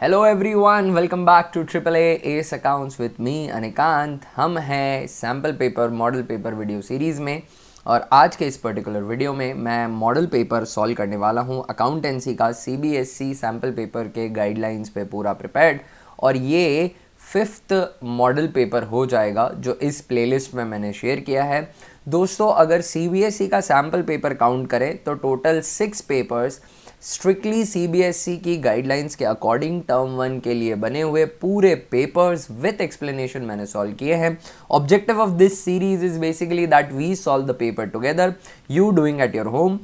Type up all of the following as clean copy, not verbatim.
Hello everyone, welcome back to triple S accounts with me Anikant. हम हैं sample paper model paper video series में और आज के इस पर्टिकुलर वीडियो में मैं मॉडल पेपर सॉल्व करने वाला हूं अकाउंटेंसी का सीबीएसई सैम्पल पेपर के गाइडलाइंस पे पूरा प्रिपेयर्ड। और ये 5th मॉडल पेपर हो जाएगा जो इस प्लेलिस्ट में मैंने शेयर किया है। दोस्तों, अगर सीबीएसई का सैम्पल पेपर काउंट करें तो टोटल 6 पेपर्स स्ट्रिक्टली सीबीएसई की गाइडलाइंस के अकॉर्डिंग टर्म 1 के लिए बने हुए पूरे पेपर्स विथ एक्सप्लेनेशन मैंने सॉल्व किए हैं। Objective of this series is basically that we solve the paper together, you doing at your home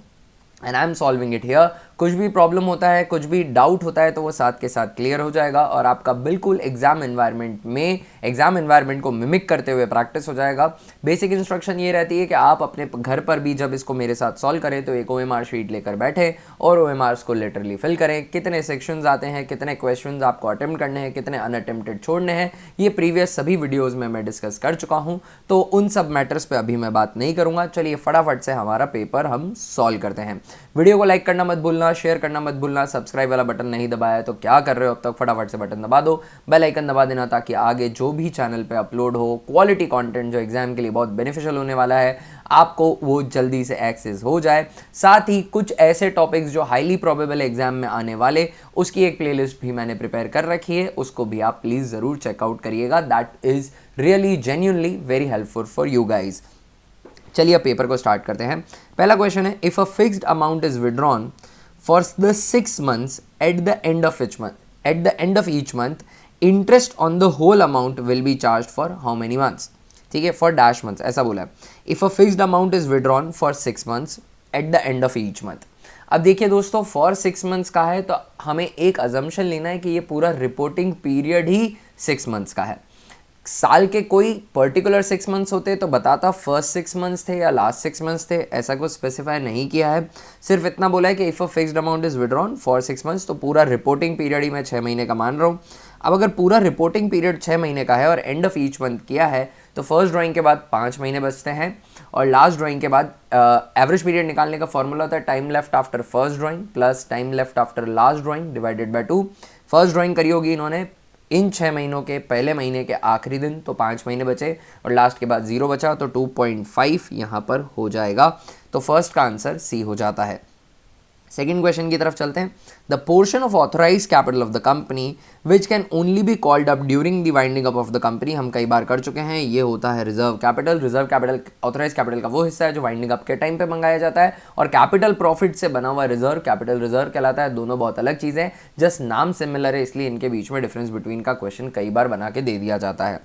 and I am solving it here. कुछ भी प्रॉब्लम होता है, कुछ भी डाउट होता है तो वो साथ के साथ क्लियर हो जाएगा और आपका बिल्कुल एग्जाम एनवायरनमेंट को मिमिक करते हुए प्रैक्टिस हो जाएगा। बेसिक इंस्ट्रक्शन ये रहती है कि आप अपने घर पर भी जब इसको मेरे साथ सॉल्व करें तो एक OMR शीट लेकर बैठे और OMRs को लिटरली फिल करें। कितने सेक्शंस आते हैं, कितने क्वेश्चंस आपको अटेम्प्ट करने हैं, कितने अनअटेम्प्टेड छोड़ने हैं, ये प्रीवियस सभी वीडियोज़ में मैं डिस्कस कर चुका हूँ, तो उन सब मैटर्स पर अभी मैं बात नहीं करूँगा। चलिए फटाफट से हमारा पेपर हम सॉल्व करते हैं। वीडियो को लाइक करना मत भूलना, शेयर करना मत भूलना, सब्सक्राइब वाला बटन नहीं दबाया तो क्या कर रहे हो अब तक, फटाफट से बटन दबा दो, बेल आइकन दबा देना ताकि आगे जो भी चैनल पे अपलोड हो क्वालिटी कंटेंट जो एग्जाम के लिए बहुत बेनिफिशियल होने वाला है आपको वो जल्दी से एक्सेस हो जाए। साथ ही कुछ ऐसे टॉपिक्स जो हाईली प्रोबेबल एग्जाम में आने वाले उसकी एक प्लेलिस्ट भी मैंने प्रिपेयर कर रखी है, उसको भी आप प्लीज जरूर चेकआउट करिएगा। That is really genuinely very helpful for you guys. चलिए पेपर को स्टार्ट करते हैं। पहला क्वेश्चन है, if a fixed amount is withdrawn for the 6 months at the end of each month interest on the whole amount will be charge for how many months. ठीक है, for dash months ऐसा बोला है। If a fixed amount is withdrawn for 6 months at the end of each month. अब देखिए दोस्तों, for 6 months का है तो हमें एक अजम्पशन लेना है कि ये पूरा रिपोर्टिंग पीरियड ही 6 months का है। साल के कोई पर्टिकुलर 6 months होते तो बताता फर्स्ट 6 months थे या लास्ट 6 months थे, ऐसा कुछ स्पेसिफाई नहीं किया है। सिर्फ इतना बोला है कि if a fixed amount is withdrawn for 6 months, तो पूरा रिपोर्टिंग पीरियड ही मैं 6 महीने का मान रहा हूँ। अब अगर पूरा रिपोर्टिंग पीरियड 6 महीने का है और एंड ऑफ ईच मंथ किया है तो फर्स्ट ड्राइंग के बाद 5 महीने बचते हैं और लास्ट ड्राइंग के बाद एवरेज पीरियड निकालने का फॉर्मूला होता है time left after first drawing plus time left after last drawing divided by 2। First drawing करी होगी इन्होंने इन 6 महीनों के पहले महीने के आखिरी दिन, तो 5 महीने बचे और लास्ट के बाद 0 बचा, तो 2.5 यहाँ पर हो जाएगा। तो फर्स्ट का आंसर सी हो जाता है। सेकेंड क्वेश्चन की तरफ चलते हैं। The portion of authorise capital of the company which can only be called up during the winding up of the company, हम कई बार कर चुके हैं, ये होता है reserve capital. Reserve capital authorise capital का वो हिस्सा है जो वाइंडिंग अप के टाइम पे मंगाया जाता है और कैपिटल प्रॉफिट से बना हुआ रिजर्व कैपिटल रिजर्व कहलाता है। दोनों बहुत अलग चीज़ें हैं, जस्ट नाम सिमिलर है इसलिए इनके बीच में डिफरेंस बिटवीन का क्वेश्चन कई बार बना के दे दिया जाता है।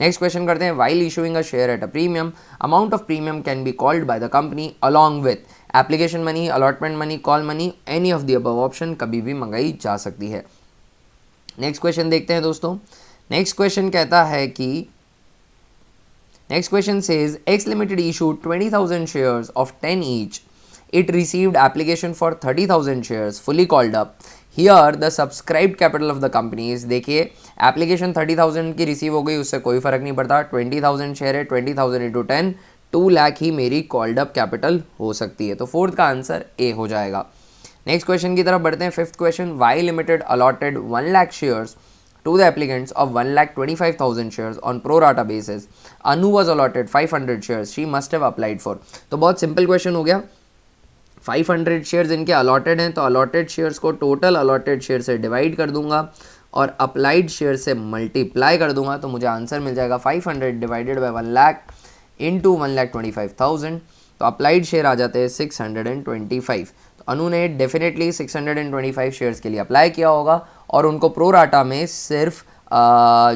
नेक्स्ट क्वेश्चन करते हैं। While issuing a share eight a premium, amount of premium can be called by the company along with application money, allotment money, call money, any of the above option कभी भी मंगाई जा सकती है। Next question देखते हैं दोस्तों। Next question कहता है कि next question says x limited issued 20,000 shares of 10 each, it received application for 30,000 shares fully called up, here the subscribed capital of the companies. देखिए एप्लीकेशन 30,000 की रिसीव हो गई, उससे कोई फर्क नहीं पड़ता, 20,000 शेयर है, 20,000 इंटू 10, 2 लाख ही मेरी कॉल्ड अप कैपिटल हो सकती है। तो फोर्थ का आंसर ए हो जाएगा। नेक्स्ट क्वेश्चन की तरफ बढ़ते हैं। Fifth question, Y limited allotted 1 lakh shares to the applicants of 1,25,000 shares on pro rata basis. Anu was allotted 500 shares she must have applied for. तो बहुत सिंपल क्वेश्चन हो गया। 500 शेयर्स इनके अलॉटेड हैं तो अलॉटेड शेयर्स को टोटल अलॉटेड शेयर से divide कर दूंगा और अप्लाइड शेयर से मल्टीप्लाई कर दूंगा तो मुझे आंसर मिल जाएगा 500 डिवाइडेड बाय 1 लाख इंटू 1,25,000। तो अप्लाइड शेयर आ जाते हैं 625। तो अनु ने डेफिनेटली 625 शेयर्स के लिए अप्लाई किया होगा और उनको प्रो राटा में सिर्फ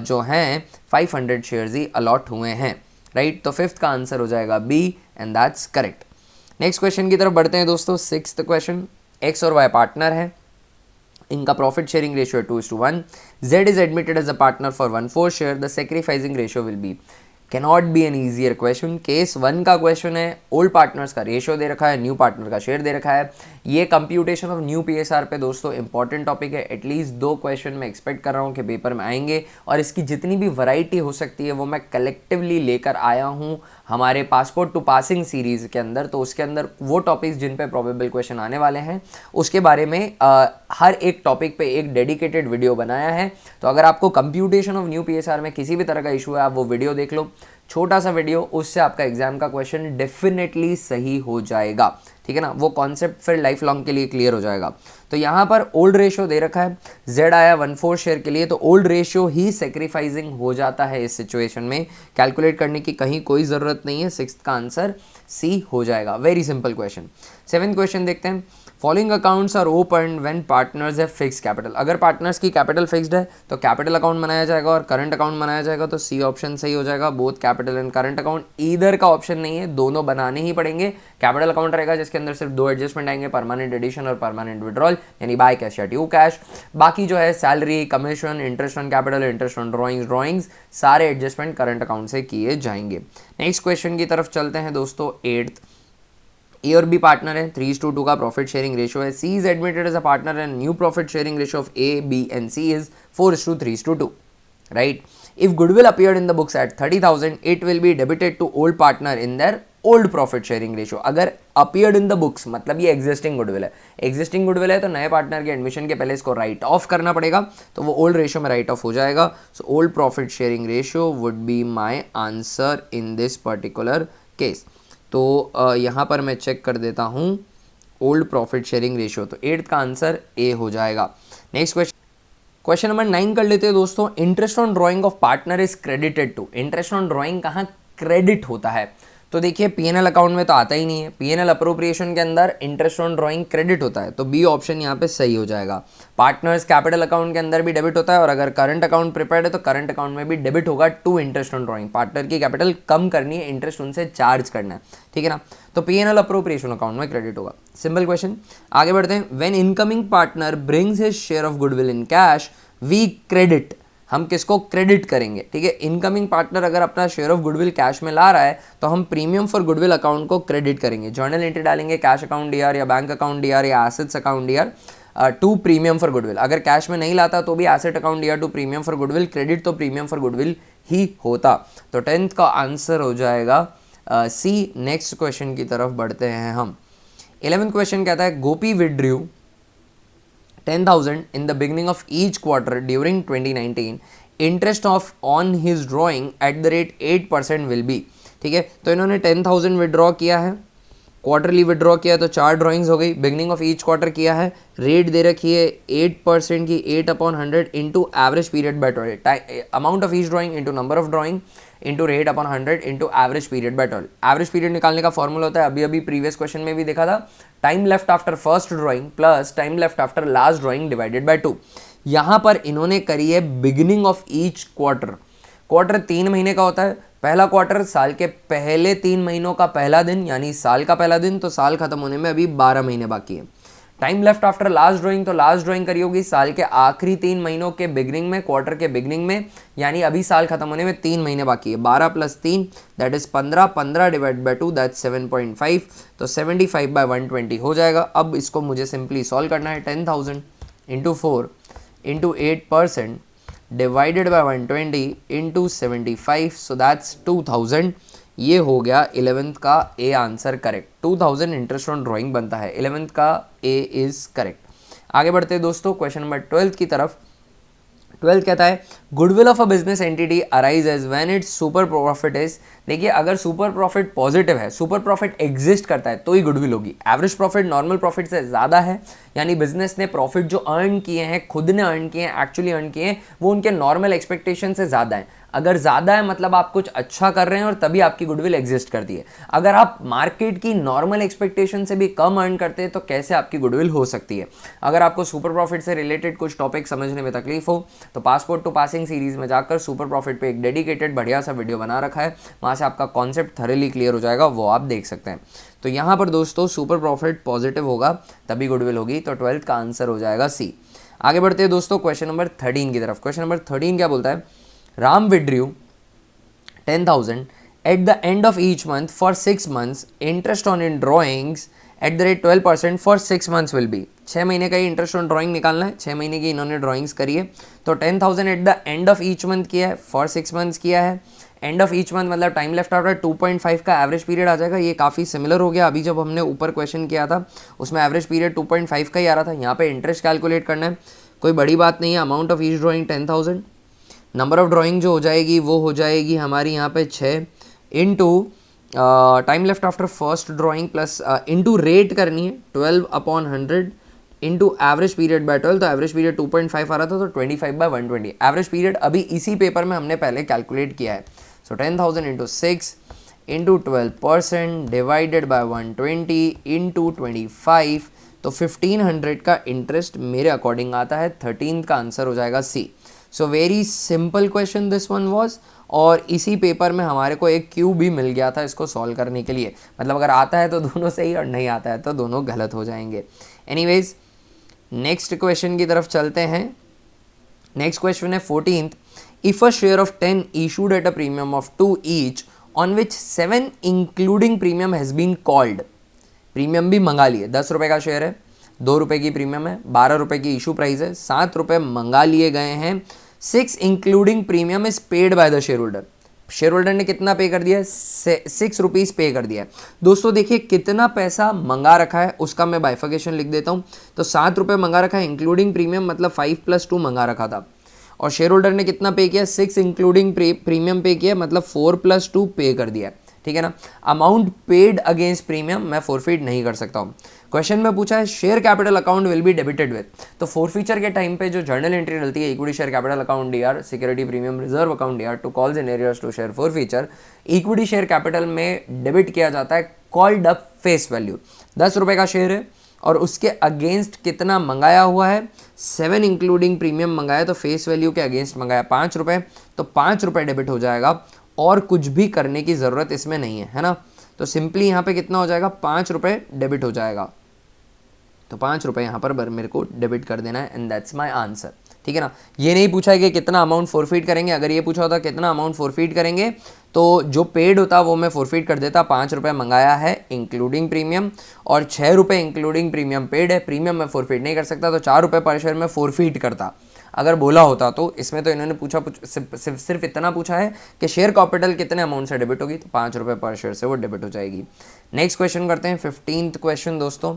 जो हैं 500 शेयर्स ही अलॉट हुए हैं, राइट। तो फिफ्थ का आंसर हो जाएगा B and that's correct. Next question की तरफ बढ़ते हैं दोस्तों। सिक्स्थ क्वेश्चन, एक्स और वाई पार्टनर है, इनका profit sharing ratio 2:1, Z is admitted as a partner for 1/4 share, the sacrificing ratio will be. Cannot be an easier question. Case 1 का question है, ओल्ड पार्टनर्स का रेशियो दे रखा है, new partner का शेयर दे रखा है। ये कंप्यूटेशन ऑफ न्यू पीएसआर पे दोस्तों इंपॉर्टेंट टॉपिक है। एटलीस्ट 2 क्वेश्चन मैं एक्सपेक्ट कर रहा हूँ कि पेपर में आएंगे और इसकी जितनी भी वैरायटी हो सकती है वो मैं कलेक्टिवली लेकर आया हूँ हमारे पासपोर्ट टू पासिंग सीरीज़ के अंदर। तो उसके अंदर वो टॉपिक्स जिन पे प्रोबेबल क्वेश्चन आने वाले हैं उसके बारे में हर एक टॉपिक पे एक डेडिकेटेड वीडियो बनाया है। तो अगर आपको कंप्यूटेशन ऑफ न्यू पीएसआर में किसी भी तरह का इशू है, आप वो वीडियो देख लो, छोटा सा वीडियो, उससे आपका एग्जाम का क्वेश्चन डेफिनेटली सही हो जाएगा। ठीक है ना, वो कॉन्सेप्ट फिर लाइफ लॉन्ग के लिए क्लियर हो जाएगा। तो यहाँ पर ओल्ड रेशियो दे रखा है, जेड आया 1/4 शेयर के लिए, तो ओल्ड रेशियो ही सेक्रीफाइसिंग हो जाता है इस सिचुएशन में। कैलकुलेट करने की कहीं कोई ज़रूरत नहीं है, सिक्स्थ का आंसर सी हो जाएगा। Very simple question. 7th question देखते हैं। Following accounts are open when partners have fix capital. अगर पार्टनर्स की कैपिटल फिक्स्ड है तो कैपिटल अकाउंट बनाया जाएगा और करंट अकाउंट बनाया जाएगा, तो सी ऑप्शन सही हो जाएगा। Both capital and current account, either का ऑप्शन नहीं है, दोनों बनाने ही पड़ेंगे। कैपिटल अकाउंट रहेगा जिसके अंदर सिर्फ 2 एडजस्टमेंट आएंगे, परमानेंट एडिशन और परमानेंट विड्रॉल, यानी बाय कैश या ड्यू कैश। बाकी जो है salary, commission, interest on capital, interest on drawings, सारे एडजस्टमेंट करंट अकाउंट से किए जाएंगे। नेक्स्ट क्वेश्चन की तरफ चलते हैं दोस्तों। 8th, ए और बी पार्टनर है, 3:2 का प्रॉफिट शेयरिंग रेशियो है। C is admitted as a partner and new profit sharing ratio of A, B and C is 4:3:2, right. If goodwill appeared in the books at 30,000 it will be debited to old partner in their old profit sharing ratio. अगर appeared in the books मतलब ये existing goodwill है, existing goodwill है तो नए partner के admission के पहले इसको राइट ऑफ करना पड़ेगा, तो वो ओल्ड रेशियो में राइट ऑफ हो जाएगा। So old profit sharing ratio would be my answer in this particular case. तो यहाँ पर मैं चेक कर देता हूँ ओल्ड प्रॉफिट शेयरिंग रेशियो, तो 8th का आंसर ए हो जाएगा। नेक्स्ट क्वेश्चन नंबर 9 कर लेते हैं दोस्तों। Interest on drawing of partner is credited to. Interest on drawing कहाँ क्रेडिट होता है? तो देखिए पीएनएल अकाउंट में तो आता ही नहीं है, पीएनएल अप्रोप्रिएशन के अंदर इंटरेस्ट ऑन ड्राइंग क्रेडिट होता है, तो बी ऑप्शन यहाँ पे सही हो जाएगा। पार्टनर्स कैपिटल अकाउंट के अंदर भी डेबिट होता है, और अगर करंट अकाउंट प्रिपेयर्ड है तो करंट अकाउंट में भी डेबिट होगा to interest on drawing. Partner की कैपिटल कम करनी है, इंटरेस्ट उनसे चार्ज करना है, ठीक है ना, तो पीएनएल अप्रोप्रिएशन अकाउंट में क्रेडिट होगा। सिंपल क्वेश्चन, आगे बढ़ते हैं। When incoming partner brings his share of goodwill in cash we credit. हम किसको क्रेडिट करेंगे? ठीक है, इनकमिंग पार्टनर अगर अपना शेयर ऑफ गुडविल कैश में ला रहा है तो हम प्रीमियम फॉर गुडविल अकाउंट को क्रेडिट करेंगे। जर्नल एंट्री डालेंगे, कैश अकाउंट डीआर या बैंक अकाउंट डीआर या assets account D R to premium for goodwill. अगर कैश में नहीं लाता तो भी asset account D R to premium for goodwill, credit तो प्रीमियम फॉर गुडविल ही होता। तो 10th का आंसर हो जाएगा सी। नेक्स्ट क्वेश्चन की तरफ बढ़ते हैं हम। 11th क्वेश्चन कहता है गोपी withdrew 10,000 in the beginning of each quarter during 2019, interest of on his drawing at the rate 8% will be। ठीक है, तो इन्होंने 10,000 विड्रॉ किया है, क्वार्टरली विड्रॉ किया तो 4 ड्राइंग्स हो गई, बिगनिंग ऑफ ईच क्वार्टर किया है, रेट दे रखी है 8% की, 8/100 into average period by 12, amount of each drawing into number of drawing into rate upon 100 into average period by 12। Average period निकालने का फॉर्मूला होता है, अभी अभी प्रीवियस क्वेश्चन में भी देखा था, time left after first drawing plus time left after last drawing divided by 2। यहाँ पर इन्होंने करी है beginning of each quarter. Quarter 3 महीने का होता है, पहला क्वार्टर साल के पहले 3 महीनों का पहला दिन यानी साल का पहला दिन, तो साल खत्म होने में अभी 12 महीने बाकी है। Time left after last drawing, तो लास्ट ड्राइंग करी होगी साल के आखिरी 3 महीनों के बिगनिंग में, क्वार्टर के बिगनिंग में, यानी अभी साल खत्म होने में 3 महीने बाकी है। 12 + 3 that is 15, 15 divide by 2 that 7.5, तो 75/120 हो जाएगा। अब इसको मुझे सिंपली सॉल्व करना है। 10,000 into 4 into 8% divided by 120 into 75, so that's 2000। ये हो गया 11th का A answer correct. 2000 interest on drawing बनता है, 11th का ए इज करेक्ट। आगे बढ़ते हैं दोस्तों क्वेश्चन नंबर 12 की तरफ। 12 कहता है goodwill of a business entity arises when it's super profit is. देखिए अगर सुपर प्रॉफिट पॉजिटिव है, सुपर प्रॉफिट एग्जिस्ट करता है तो ही गुडविल होगी। एवरेज प्रॉफिट नॉर्मल प्रॉफिट से ज़्यादा है, यानी बिजनेस ने प्रॉफिट जो अर्न किए हैं, खुद ने अर्न किए हैं, एक्चुअली अर्न किए हैं, वो उनके नॉर्मल एक्सपेक्टेशन से ज़्यादा है। अगर ज़्यादा है मतलब आप कुछ अच्छा कर रहे हैं और तभी आपकी गुडविल एग्जिस्ट करती है। अगर आप मार्केट की नॉर्मल एक्सपेक्टेशन से भी कम अर्न करते हैं तो कैसे आपकी गुडविल हो सकती है। अगर आपको सुपर प्रॉफिट से रिलेटेड कुछ टॉपिक समझने में तकलीफ हो तो पासपोर्ट टू पासिंग सीरीज़ में जाकर सुपर प्रॉफिट पे एक डेडिकेटेड बढ़िया सा वीडियो बना रखा है, वहाँ से आपका कॉन्सेप्ट थॉरली क्लियर हो जाएगा, वो आप देख सकते हैं। तो यहाँ पर दोस्तों सुपर प्रॉफिट पॉजिटिव होगा तभी गुडविल होगी, तो 12th का आंसर हो जाएगा सी। आगे बढ़ते हैं दोस्तों क्वेश्चन नंबर 13 की तरफ। क्वेश्चन नंबर 13 क्या बोलता है, Ram withdrew 10,000 at the end of each month for 6 months, interest on in drawings @12% for 6 months will be. 6 महीने का ही इंटरेस्ट ऑन ड्राइंग निकालना है, 6 महीने की इन्होंने ड्राइंग्स करी है। तो 10,000 eight the end of each month किया है, फॉर 6 मंथ्स किया है। एंड ऑफ ईच मंथ मतलब टाइम लेफ्ट आफ्टर 2.5 का एवरेज पीरियड आ जाएगा। ये काफ़ी सिमिलर हो गया, अभी जब हमने ऊपर क्वेश्चन किया था उसमें एवरेज पीरियड 2.5 का ही आ रहा था। यहाँ पे इंटरेस्ट कैलकुलेट करना है, कोई बड़ी बात नहीं है। Amount of each drawing 10,000, number of drawing जो हो जाएगी वो हो जाएगी हमारी यहाँ पे 6 into time left after first drawing plus into rate करनी है 12/100 इंटू एवरेज पीरियड बाय 12। तो एवरेज पीरियड 2.5 आ रहा था, तो 25/120 एवरेज पीरियड अभी इसी पेपर में हमने पहले कैलकुलेट किया है। सो 10,000 into 6 into 12% divided by 120 into 25, तो 1500 का इंटरेस्ट मेरे अकॉर्डिंग आता है। 13th का आंसर हो जाएगा C. So very simple question this one was, और इसी पेपर में हमारे को एक क्यू भी मिल गया था इसको सॉल्व करने के लिए। मतलब अगर आता है तो दोनों सही और नहीं आता है तो दोनों गलत हो जाएंगे। एनीवेज नेक्स्ट क्वेश्चन की तरफ चलते हैं। नेक्स्ट क्वेश्चन है 14th, if a share of 10 issued at a premium of 2 each on which 7 including premium has been called. Premium भी मंगा लिए, 10 रुपये का शेयर है, 2 रुपये की प्रीमियम है, 12 रुपये की इशू प्राइस है, 7 रुपये मंगा लिए गए हैं। 6 including premium is paid by the share holder. Share holder ने कितना पे कर दिया है? 6 रुपीज़ पे कर दिया है। दोस्तों देखिए कितना पैसा मंगा रखा है उसका मैं बाइफिकेशन लिख देता हूँ। तो 7 रुपये मंगा रखा है इंक्लूडिंग प्रीमियम, मतलब 5 + 2 मंगा रखा था। और शेयर होल्डर ने कितना पे किया? 6 इंक्लूडिंग प्रीमियम पे किया, मतलब 4 + 2 पे कर दिया है। ठीक है ना। अमाउंट पेड अगेंस्ट प्रीमियम मैं फोरफिट नहीं कर सकता हूँ। क्वेश्चन में पूछा है share capital account will be debited with, तो फोरफीचर के टाइम पे जो जर्नल एंट्री डलती है equity share capital account DR, security premium reserve account DR to calls in arrears to share forfeiture, equity share capital में debit किया जाता है कॉल्ड अप फेस वैल्यू। 10 रुपये का शेयर है और उसके अगेंस्ट कितना मंगाया हुआ है? 7 इंक्लूडिंग प्रीमियम मंगाया, तो फेस वैल्यू के अगेंस्ट मंगाया 5 रुपये, तो 5 रुपये डेबिट हो जाएगा और कुछ भी करने की ज़रूरत इसमें नहीं है ना। तो सिंपली यहाँ पे कितना हो जाएगा? 5 रुपये डेबिट हो जाएगा। तो 5 रुपये यहाँ पर मेरे को डेबिट कर देना है एंड दैट्स माय आंसर। ठीक है ना। ये नहीं पूछा है कि कितना अमाउंट फोरफीट करेंगे। अगर ये पूछा होता कितना अमाउंट फोरफीट करेंगे तो जो पेड होता वो मैं फोरफीट कर देता। 5 रुपये मंगाया है इंक्लूडिंग प्रीमियम और 6 रुपये इंक्लूडिंग प्रीमियम पेड है। प्रीमियम मैं फोरफीट नहीं कर सकता, तो 4 रुपये पर शेयर में फोरफीट करता अगर बोला होता तो। इसमें तो इन्होंने पूछा सिर्फ इतना पूछा है कि शेयर कैपिटल कितने अमाउंट से डेबिट होगी, तो 5 रुपये पर शेयर से वो डेबिट हो जाएगी। नेक्स्ट क्वेश्चन करते हैं 15th क्वेश्चन दोस्तों।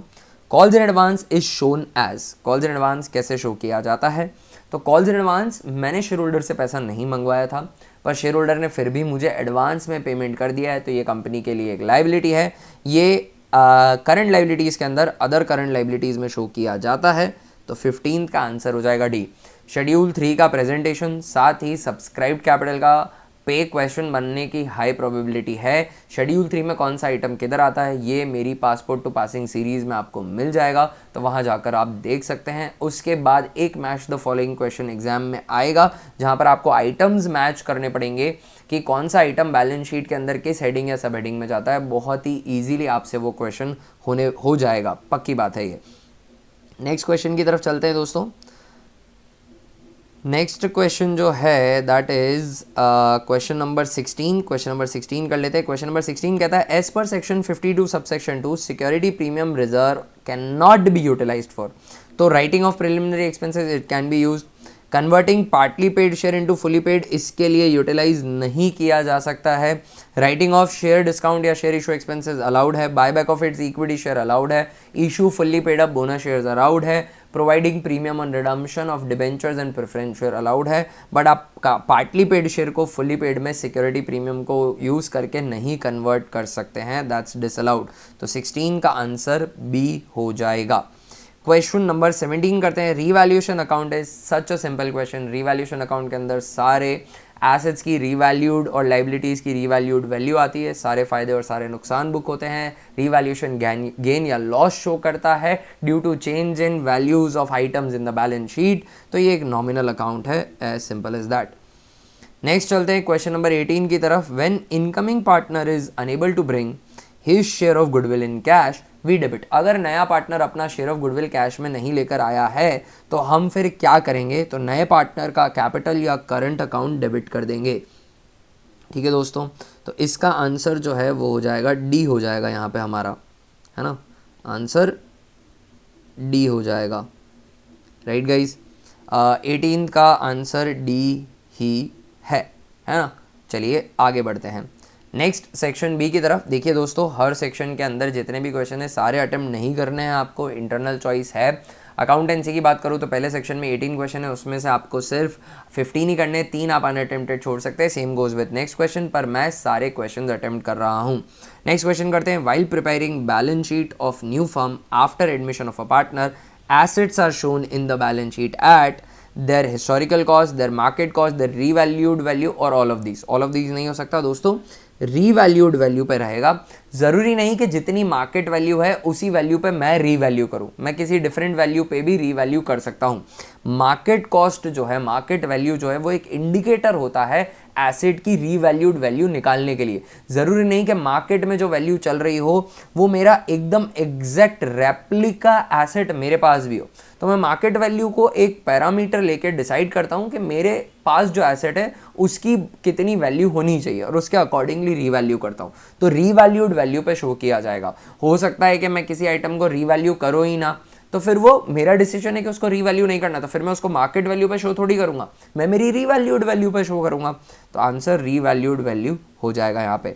Calls in advance is shown as. Calls in advance कैसे शो किया जाता है? तो कॉल्स इन एडवांस मैंने शेयर होल्डर से पैसा नहीं मंगवाया था, पर शेयर होल्डर ने फिर भी मुझे एडवांस में पेमेंट कर दिया है, तो ये कंपनी के लिए एक लाइबिलिटी है। ये करंट लाइबिलिटीज़ के अंदर अदर करंट लाइबिलिटीज़ में शो किया जाता है। तो 15th का आंसर हो जाएगा डी। शेड्यूल 3 का प्रेजेंटेशन, साथ ही सब्सक्राइब्ड कैपिटल का पे क्वेश्चन बनने की हाई प्रोबेबिलिटी है। शेड्यूल 3 में कौन सा आइटम किधर आता है ये मेरी पासपोर्ट टू पासिंग सीरीज़ में आपको मिल जाएगा, तो वहाँ जाकर आप देख सकते हैं। उसके बाद एक match the following question exam में आएगा, जहाँ पर आपको आइटम्स मैच करने पड़ेंगे कि कौन सा आइटम बैलेंस शीट के अंदर किस हेडिंग या सब हेडिंग में जाता है। बहुत ही ईजिली आपसे वो क्वेश्चन हो जाएगा, पक्की बात है ये। नेक्स्ट क्वेश्चन की तरफ चलते हैं दोस्तों। नेक्स्ट क्वेश्चन जो है that is question number 16। Question number 16 कर लेते हैं। क्वेश्चन नंबर 16 कहता है as per section 52 subsection 2 security premium reserve can not be utilised for. तो writing off preliminary expenses it can be used. Converting partly paid share into fully paid, इसके लिए utilise नहीं किया जा सकता है। राइटिंग ऑफ शेयर डिस्काउंट या share issue expenses allowed है। Buyback of its equity share allowed है। Issue fully paid up bonus shares allowed है। Providing premium on redemption of debentures and preference share allowed है। But आप partly paid share को fully paid में security premium को use करके नहीं convert कर सकते हैं, दैट्स डिसअलाउड। तो 16 का आंसर बी हो जाएगा। क्वेश्चन नंबर 17 करते हैं। Revaluation account is such a simple question. Revaluation account के अंदर सारे एसेट्स की रीवैल्यूड और लाइबिलिटीज़ की रीवैल्यूड वैल्यू आती है, सारे फायदे और सारे नुकसान बुक होते हैं। रीवैल्यूएशन गेन या लॉस शो करता है due to change in values of items in the balance sheet. तो ये एक नॉमिनल अकाउंट है, as simple as that. Next चलते हैं क्वेश्चन नंबर 18 की तरफ। When incoming partner is unable to bring his share of goodwill in cash we debit. अगर नया पार्टनर अपना शेयर ऑफ गुडविल कैश में नहीं लेकर आया है तो हम फिर क्या करेंगे? तो नए पार्टनर का कैपिटल या करंट अकाउंट डेबिट कर देंगे। ठीक है दोस्तों, तो इसका आंसर जो है वो हो जाएगा डी हो जाएगा यहाँ पे हमारा, है ना। आंसर डी हो जाएगा, राइट गाइज। 18 का आंसर डी ही है ना। चलिए आगे बढ़ते हैं नेक्स्ट सेक्शन बी की तरफ। देखिए दोस्तों, हर सेक्शन के अंदर जितने भी क्वेश्चन है सारे अटेम्प्ट नहीं करने हैं आपको, इंटरनल चॉइस है। अकाउंटेंसी की बात करूँ तो पहले सेक्शन में 18 क्वेश्चन है, उसमें से आपको सिर्फ 15 ही करने, 3 आप अनअटेम्प्टेड छोड़ सकते हैं। Same goes with next question, पर मैं सारे क्वेश्चन अटेम्प्ट कर रहा हूँ। नेक्स्ट क्वेश्चन करते हैं। While preparing balance sheet of new firm after admission of a partner, assets are shown in the balance sheet at their historical cost, their market cost, their revalued value और all of these नहीं हो सकता दोस्तों, revalued value पे रहेगा। ज़रूरी नहीं कि जितनी मार्केट वैल्यू है उसी वैल्यू पे मैं रीवैल्यू करूं, मैं किसी डिफरेंट वैल्यू पे भी रीवैल्यू कर सकता हूं। मार्केट कॉस्ट जो है, मार्केट वैल्यू जो है, वो एक इंडिकेटर होता है एसेट की रीवैल्यूड वैल्यू निकालने के लिए। ज़रूरी नहीं कि मार्केट में जो वैल्यू चल रही हो वो मेरा एकदम एग्जैक्ट रेप्लिका एसेट मेरे पास भी हो। तो मैं मार्केट वैल्यू को एक पैरामीटर लेकर डिसाइड करता हूं कि मेरे पास जो एसेट है उसकी कितनी वैल्यू होनी चाहिए और उसके अकॉर्डिंगली रीवैल्यू करता हूं। तो रीवैल्यूड वैल्यू पे शो किया जाएगा। हो सकता है कि मैं किसी आइटम को रीवैल्यू करूं ही ना, तो फिर वो मेरा डिसीजन है कि उसको रीवैल्यू नहीं करना, तो फिर मैं उसको मार्केट वैल्यू पे शो थोड़ी करूंगा, मैं मेरी रीवैल्यूड वैल्यू पे शो करूंगा। तो आंसर रीवैल्यूड वैल्यू हो जाएगा यहाँ पे।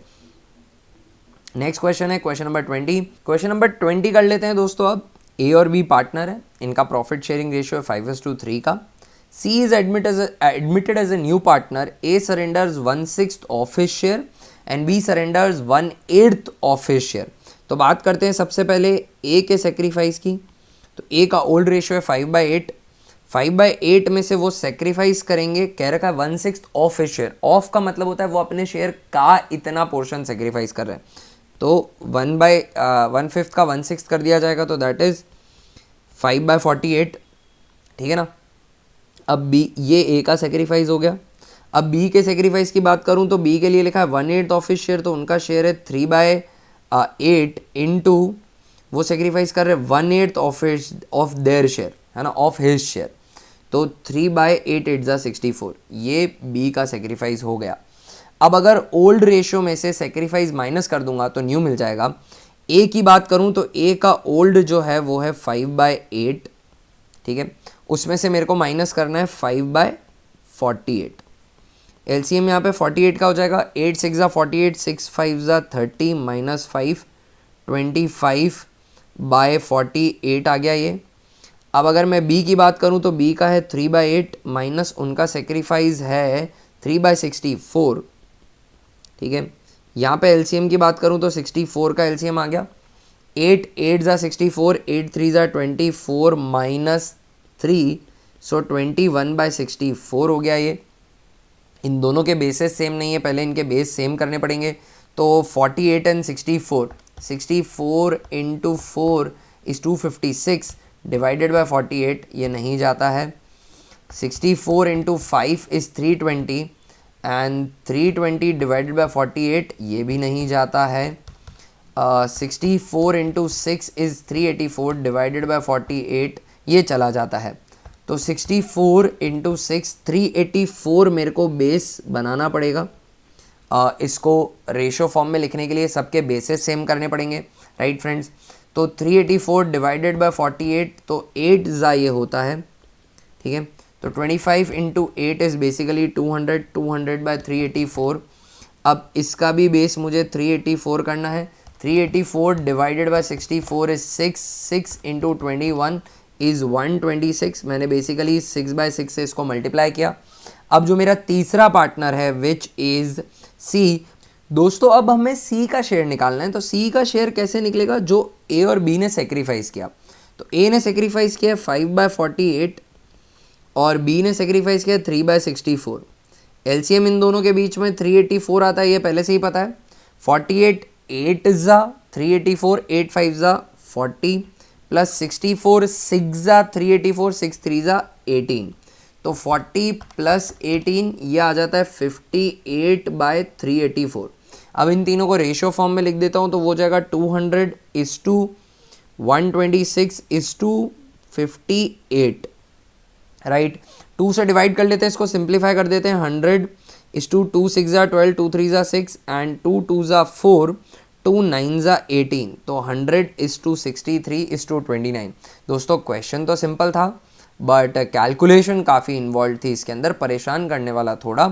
नेक्स्ट क्वेश्चन है क्वेश्चन नंबर 20। क्वेश्चन नंबर 20 कर लेते हैं दोस्तों। अब ए और बी पार्टनर है, इनका प्रॉफिट शेयरिंग रेशियो है 5:3 का। C is admitted as a new partner. A surrenders 1/6 of his share and B surrenders 1/8 of his share. तो बात करते हैं सबसे पहले A के सेक्रीफाइस की। तो A का ओल्ड रेशियो है 5/8। 5/8 में से वो सेक्रीफाइस करेंगे, कह रखा है 1/6 ऑफ हिज शेयर। ऑफ का मतलब होता है वो अपने शेयर का इतना पोर्शन सेक्रीफाइस कर रहे हैं। तो 1/5 का 1/6 कर दिया जाएगा, तो दैट इज 5/48, ठीक है ना। अब बी, ये ए का सेक्रीफाइस हो गया। अब बी के सेक्रीफाइस की बात करूं तो बी के लिए लिखा है 1/8 ऑफ हिज शेयर, तो उनका शेयर है 3/8 इंटू वो सेक्रीफाइस कर रहे हैं 1/8 ऑफ देयर शेयर, है ना, ऑफ हिज शेयर। तो 3/8 8 64, ये बी का सेक्रीफाइस हो गया। अब अगर ओल्ड रेशियो में से सेक्रीफाइस माइनस कर दूंगा तो न्यू मिल जाएगा। ए की बात करूं तो ए का ओल्ड जो है वो है 5/8, ठीक है, उसमें से मेरे को माइनस करना है 5/48। एलसीएम यहाँ पे 48 का हो जाएगा, 8 6 48, 6 5 30 माइनस 5 25/48 आ गया ये। अब अगर मैं बी की बात करूँ तो बी का है 3/8 माइनस उनका सेक्रीफाइस है 3/64, ठीक है। यहाँ पे एलसीएम की बात करूँ तो 64 का एलसीएम आ गया, 8 8 64, 8 3 24 माइनस 3, सो 21/64 हो गया ये। इन दोनों के बेसेस सेम नहीं है, पहले इनके बेस सेम करने पड़ेंगे। तो 48 and 64, 64 into 4 is 256 divided by 48, ये नहीं जाता है। 64 into 5 is 320 and 320 divided by 48, ये भी नहीं जाता है। 64 इंटू 6 इज 384 डिवाइडेड बाय 48, ये चला जाता है। तो 64 इंटू 6 384 मेरे को बेस बनाना पड़ेगा। इसको रेशो फॉर्म में लिखने के लिए सबके बेसेस सेम करने पड़ेंगे, राइट फ्रेंड्स। तो 384 डिवाइडेड बाय 48, तो 8 ज़ा ये होता है, ठीक है। तो 25 इंटू 8 इज़ बेसिकली 200, 200 बाय 384। अब इसका भी बेस मुझे 384 करना है। 384 divided by 64 is 6, 6 into 21 is 126। मैंने बेसिकली 6/6 से इसको मल्टीप्लाई किया। अब जो मेरा तीसरा पार्टनर है विच इज़ सी, दोस्तों अब हमें सी का शेयर निकालना है। तो सी का शेयर कैसे निकलेगा, जो ए और बी ने सेक्रीफाइस किया। तो ए ने सेक्रीफाइस किया 5/48 और बी ने सेक्रीफाइस किया 3/64। एलसीएम इन दोनों के बीच में 384 आता है, ये पहले से ही पता है। 48 8 ज़ा 384, 8 5 ज़ा 40 प्लस 64 6 ज़ा 384, 6 3 ज़ा 18। तो 40 प्लस 18 ये आ जाता है 58/384। अब इन तीनों को रेशियो फॉर्म में लिख देता हूँ, तो वो हो जाएगा 200:126:58, राइट। 2 से डिवाइड कर लेते हैं, इसको सिंप्लीफाई कर देते हैं। 100:2 6 ज़ा 12, 2 3 ज़ा 6 एंड 2 2 ज़ा 4, 2 9 ज़ा 18, तो 100:63:29। दोस्तों क्वेश्चन तो सिंपल था बट कैलकुलेशन काफ़ी इन्वॉल्व थी इसके अंदर, परेशान करने वाला थोड़ा,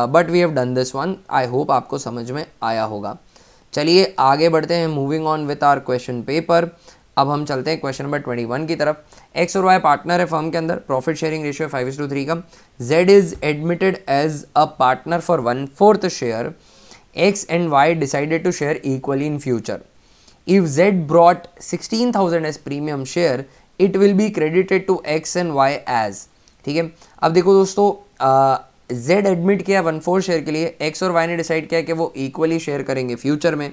but we have done this one. I hope आपको समझ में आया होगा। चलिए आगे बढ़ते हैं, moving on with our question paper. अब हम चलते हैं क्वेश्चन नंबर 21 की तरफ। एक्स और वाई पार्टनर है फर्म के अंदर, प्रॉफिट शेयरिंग रेशियो 5:3 का। Z is admitted as a partner for 1/4 share. X and Y decided to share equally in future. If Z brought 16,000 as premium share, it will be credited to X and Y as. ठीक है, अब देखो दोस्तों, Z admit किया 1/4 share के लिए, x और Y ने डिसाइड किया कि वो इक्वली शेयर करेंगे फ्यूचर में।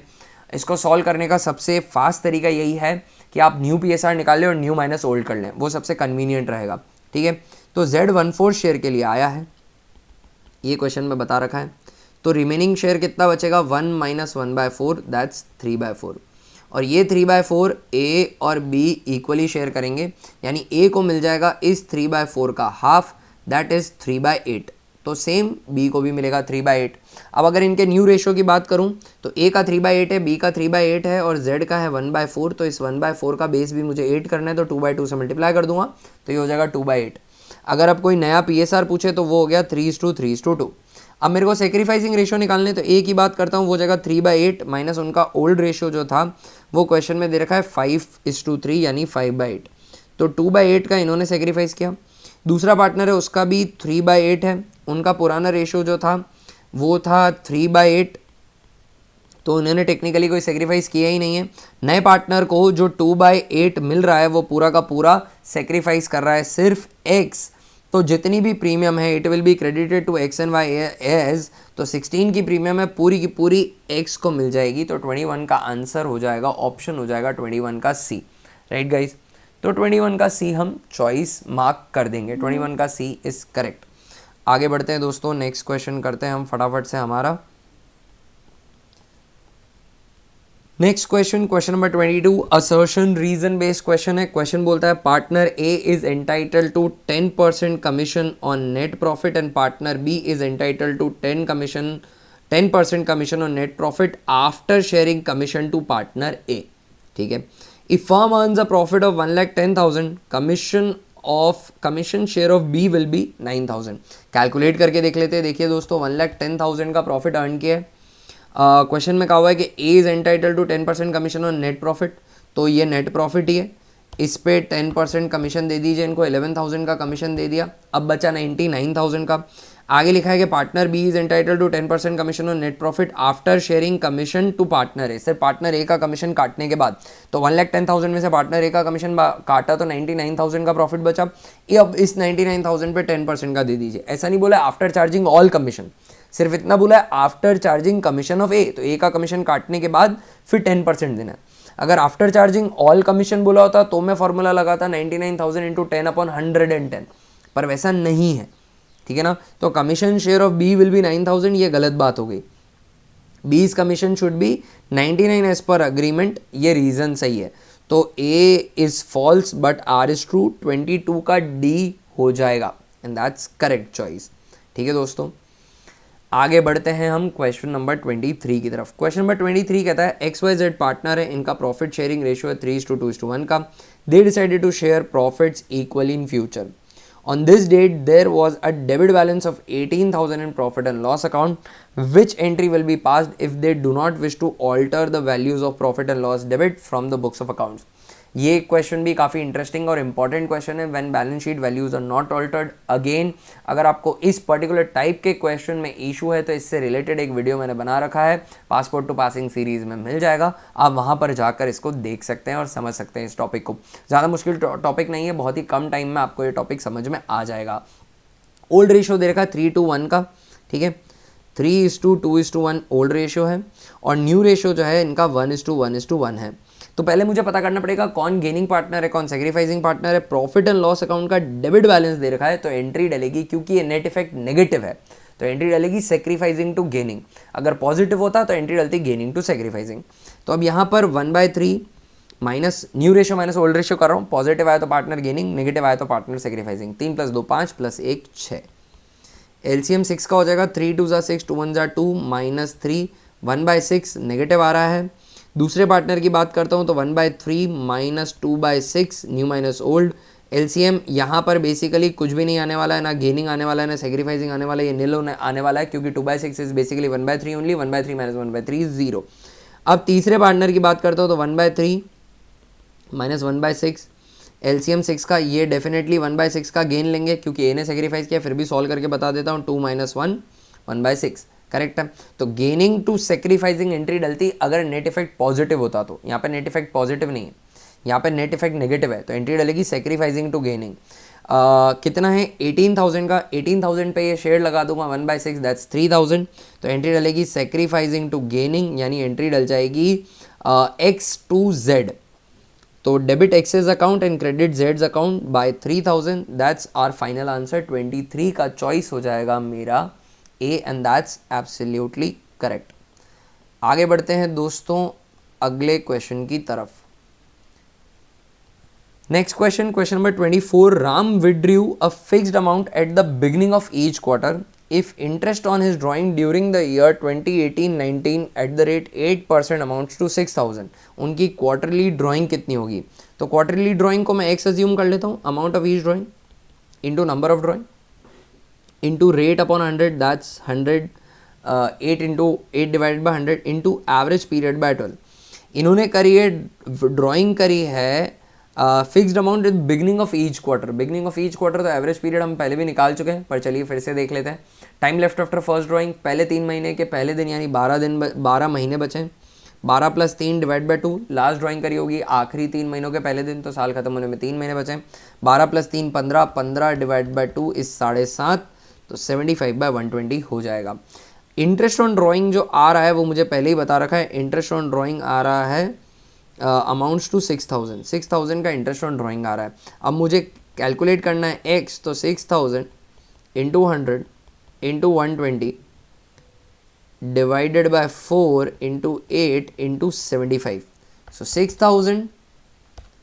इसको सॉल्व करने का सबसे फास्ट तरीका यही है कि आप न्यू PSR निकाल लें और न्यू माइनस ओल्ड कर लें, वो सबसे कन्वीनियंट रहेगा। ठीक है, तो जेड 1/4 शेयर के लिए आया है, ये क्वेश्चन में बता रखा है। तो रिमेनिंग शेयर कितना बचेगा, 1 - 1/4, दैट्स 3/4। और ये 3/4 ए और बी इक्वली शेयर करेंगे, यानी ए को मिल जाएगा इस 3/4 का हाफ, दैट इज़ 3/8। तो सेम बी को भी मिलेगा 3/8। अब अगर इनके न्यू रेशो की बात करूं तो ए का 3/8 है, बी का 3/8 है और जेड का है 1/4। तो इस 1/4 का बेस भी मुझे 8 करना है, तो 2/2 से मल्टीप्लाई कर दूंगा तो ये हो जाएगा 2/8। अगर अब कोई नया PSR पूछे तो वो हो गया 3:3:2। अब मेरे को सेक्रीफाइसिंग रेशो निकालने, तो ए की बात करता हूँ, वो जगह 3/8 माइनस उनका ओल्ड रेशो जो था वो क्वेश्चन में दे रखा है 5:3 यानी 5/8। तो 2/8 का इन्होंने सेक्रीफाइस किया। दूसरा पार्टनर है उसका भी 3/8 है, उनका पुराना रेशो जो था वो था 3/8, तो उन्होंने टेक्निकली कोई सेक्रीफाइस किया ही नहीं है। नए पार्टनर को जो 2/8 मिल रहा है वो पूरा का पूरा सेक्रीफाइस कर रहा है सिर्फ एक्स। तो जितनी भी प्रीमियम है it will be credited to X and Y as, तो 16 की प्रीमियम है पूरी की पूरी एक्स को मिल जाएगी। तो 21 का आंसर हो जाएगा, ऑप्शन हो जाएगा 21 का सी। राइट गाइज, तो 21 का सी हम चॉइस मार्क कर देंगे, 21 का सी इज करेक्ट। आगे बढ़ते हैं दोस्तों, नेक्स्ट क्वेश्चन करते हैं हम फटाफट से हमारा। Next question, question number 22, assertion reason based question है। क्वेश्चन बोलता है partner A is entitled to 10% commission on net profit and partner B is entitled to 10% commission on net profit after sharing commission to partner A. ठीक है, if firm earns a profit of 1,10,000, commission share of B will be 9,000। Calculate करके देख लेते हैं। देखिए दोस्तों, 1,10,000 का profit earn किया है। क्वेश्चन में कहा हुआ है कि A is entitle to 10% commission on net profit, तो ये नेट प्रॉफिट ही है, इस पे 10% कमीशन दे दीजिए, इनको 11,000 का कमीशन दे दिया, अब बचा 99,000 का। आगे लिखा है कि partner B is entitle to 10% commission on net profit after sharing commission to partner A. सिर्फ पार्टनर ए का कमीशन काटने के बाद, तो 1,10,000 में से पार्टनर ए का कमीशन काटा तो 99,000 का प्रॉफिट बचा। ये अब इस 99,000 पे 10% का दे दीजिए। ऐसा नहीं बोला आफ्टर चार्जिंग ऑल कमीशन, सिर्फ इतना बोला है आफ्टर चार्जिंग कमीशन ऑफ ए, तो ए का कमीशन काटने के बाद फिर 10% देना है। अगर आफ्टर चार्जिंग ऑल कमीशन बोला होता तो मैं फॉर्मूला लगाता 99,000 इंटू 10/110, पर वैसा नहीं है। ठीक है ना, तो commission share of B will be 9,000, ये गलत बात हो गई। B's commission should be 99 as per agreement, ये रीजन सही है। तो A is false but R is true, 22 का डी हो जाएगा एंड दैट्स करेक्ट चॉइस। ठीक है दोस्तों, आगे बढ़ते हैं हम क्वेश्चन नंबर 23 की तरफ। क्वेश्चन नंबर 23 कहता है XYZ पार्टनर है, इनका प्रॉफिट शेयरिंग रेशियो है 3:2:1 का। They decided to share profits equally in future. On this date, there was a debit balance of 18,000 in profit and loss account, which entry will be passed if they do not wish to alter the values of profit and loss debit from the books of accounts. ये question भी काफ़ी interesting और important question है। When balance sheet values are not altered, again अगर आपको इस particular type के question में इशू है तो इससे रिलेटेड एक वीडियो मैंने बना रखा है, पासपोर्ट टू पासिंग सीरीज में मिल जाएगा, आप वहाँ पर जाकर इसको देख सकते हैं और समझ सकते हैं इस टॉपिक को। ज़्यादा मुश्किल टॉपिक नहीं है, बहुत ही कम टाइम में आपको ये टॉपिक समझ में आ जाएगा। ओल्ड रेशियो दे रखा है 3:1 का, ठीक है, 3:2:1 ओल्ड रेशियो है और न्यू रेशियो जो है इनका 1:1:1 है। तो पहले मुझे पता करना पड़ेगा कौन गेनिंग पार्टनर है, कौन सेक्रीफाइसिंग पार्टनर है। प्रॉफिट एंड लॉस अकाउंट का डेबिट बैलेंस दे रखा है तो एंट्री डलेगी, क्योंकि ये नेट इफेक्ट नेगेटिव है तो एंट्री डलेगी सेक्रीफाइसिंग टू गेनिंग। अगर पॉजिटिव होता तो एंट्री डलती गेनिंग टू सेक्रीफाइसिंग। तो अब यहाँ पर 1/3 minus new ratio minus old ratio कर रहा हूँ। पॉजिटिव आया तो पार्टनर गेनिंग, नेगेटिव आया तो पार्टनर सेक्रीफाइसिंग। 3 + 2 5 + 1 6। एलसीएम 6 का हो जाएगा 3 × 2 = 6, 2 × 1 = 2 -3 1/6 नेगेटिव आ रहा है। दूसरे पार्टनर की बात करता हूँ तो 1/3 minus 2/6 new minus old. LCM यहाँ पर बेसिकली कुछ भी नहीं आने वाला है, ना गेनिंग आने वाला है ना सेक्रीफाइसिंग आने वाला है, ये नील आने वाला है क्योंकि 2/6 इज बेसिकली 1/3 ओनली। 1/3 माइनस 1/3 0। अब तीसरे पार्टनर की बात करता हूँ तो 1/3 माइनस 1/6 एलसीएम 6 का, ये डेफिनेटली 1/6 का गेन लेंगे क्योंकि ए ने सेक्रीफाइस किया, फिर भी सॉल्व करके बता देता हूँ 2 माइनस 1 1/6 करेक्ट है। तो गेनिंग टू सेक्रीफाइसिंग एंट्री डलती अगर नेट इफेक्ट पॉजिटिव होता तो, यहाँ पे नेट इफेक्ट पॉजिटिव नहीं है, यहाँ पे नेट इफेक्ट नेगेटिव है, तो एंट्री डलेगी सेक्रीफाइसिंग टू गेनिंग। कितना है 18,000 का, 18,000 पे ये शेयर लगा दूंगा 1/6 दैट्स 3,000, तो एंट्री डलेगी सेक्रीफाइसिंग टू गेनिंग, यानी एंट्री डल जाएगी एक्स टू जेड। तो debit X's account and credit जेड्स account by 3,000, that's our final answer. 23 का चॉइस हो जाएगा मेरा A and that's absolutely correct. आगे बढ़ते हैं दोस्तों अगले क्वेश्चन की तरफ। Next question, question number 24, Ram withdrew a fixed amount at the beginning of each quarter if interest on his drawing during the year 2018-19 at the rate 8% amounts to 6,000। उनकी quarterly drawing कितनी होगी? तो क्वार्टरली ड्राइंग को मैं x assume कर लेता हूँ, amount of each drawing into number of drawing into rate upon 100 that's 100, 8 into 8 divided by 100 into average period by 12। इन्होंने करी है ड्राइंग करी है fixed amount at beginning of each quarter. Beginning of each quarter तो average period हम पहले भी निकाल चुके हैं, पर चलिए फिर से देख लेते हैं। Time left after first drawing, पहले 3 महीने के पहले दिन यानी 12 महीने बचे हैं, 12 + 3 डिवाइड बाई 2। लास्ट ड्राइंग करी होगी आखिरी 3 महीनों के पहले दिन, तो साल खत्म होने में 3 महीने बचे हैं। 12 + 3 15, 15 डिवाइड बाई 2 इस 7.5, तो 75/120 हो जाएगा। इंटरेस्ट ऑन ड्राइंग जो आ रहा है वो मुझे पहले ही बता रखा है, इंटरेस्ट ऑन ड्राइंग आ रहा है अमाउंट्स टू 6,000। 6,000 का इंटरेस्ट ऑन ड्राइंग आ रहा है। अब मुझे कैलकुलेट करना है एक्स, तो 6,000 into 100 into 120 divided by 4 into 8 into 75। So 6,000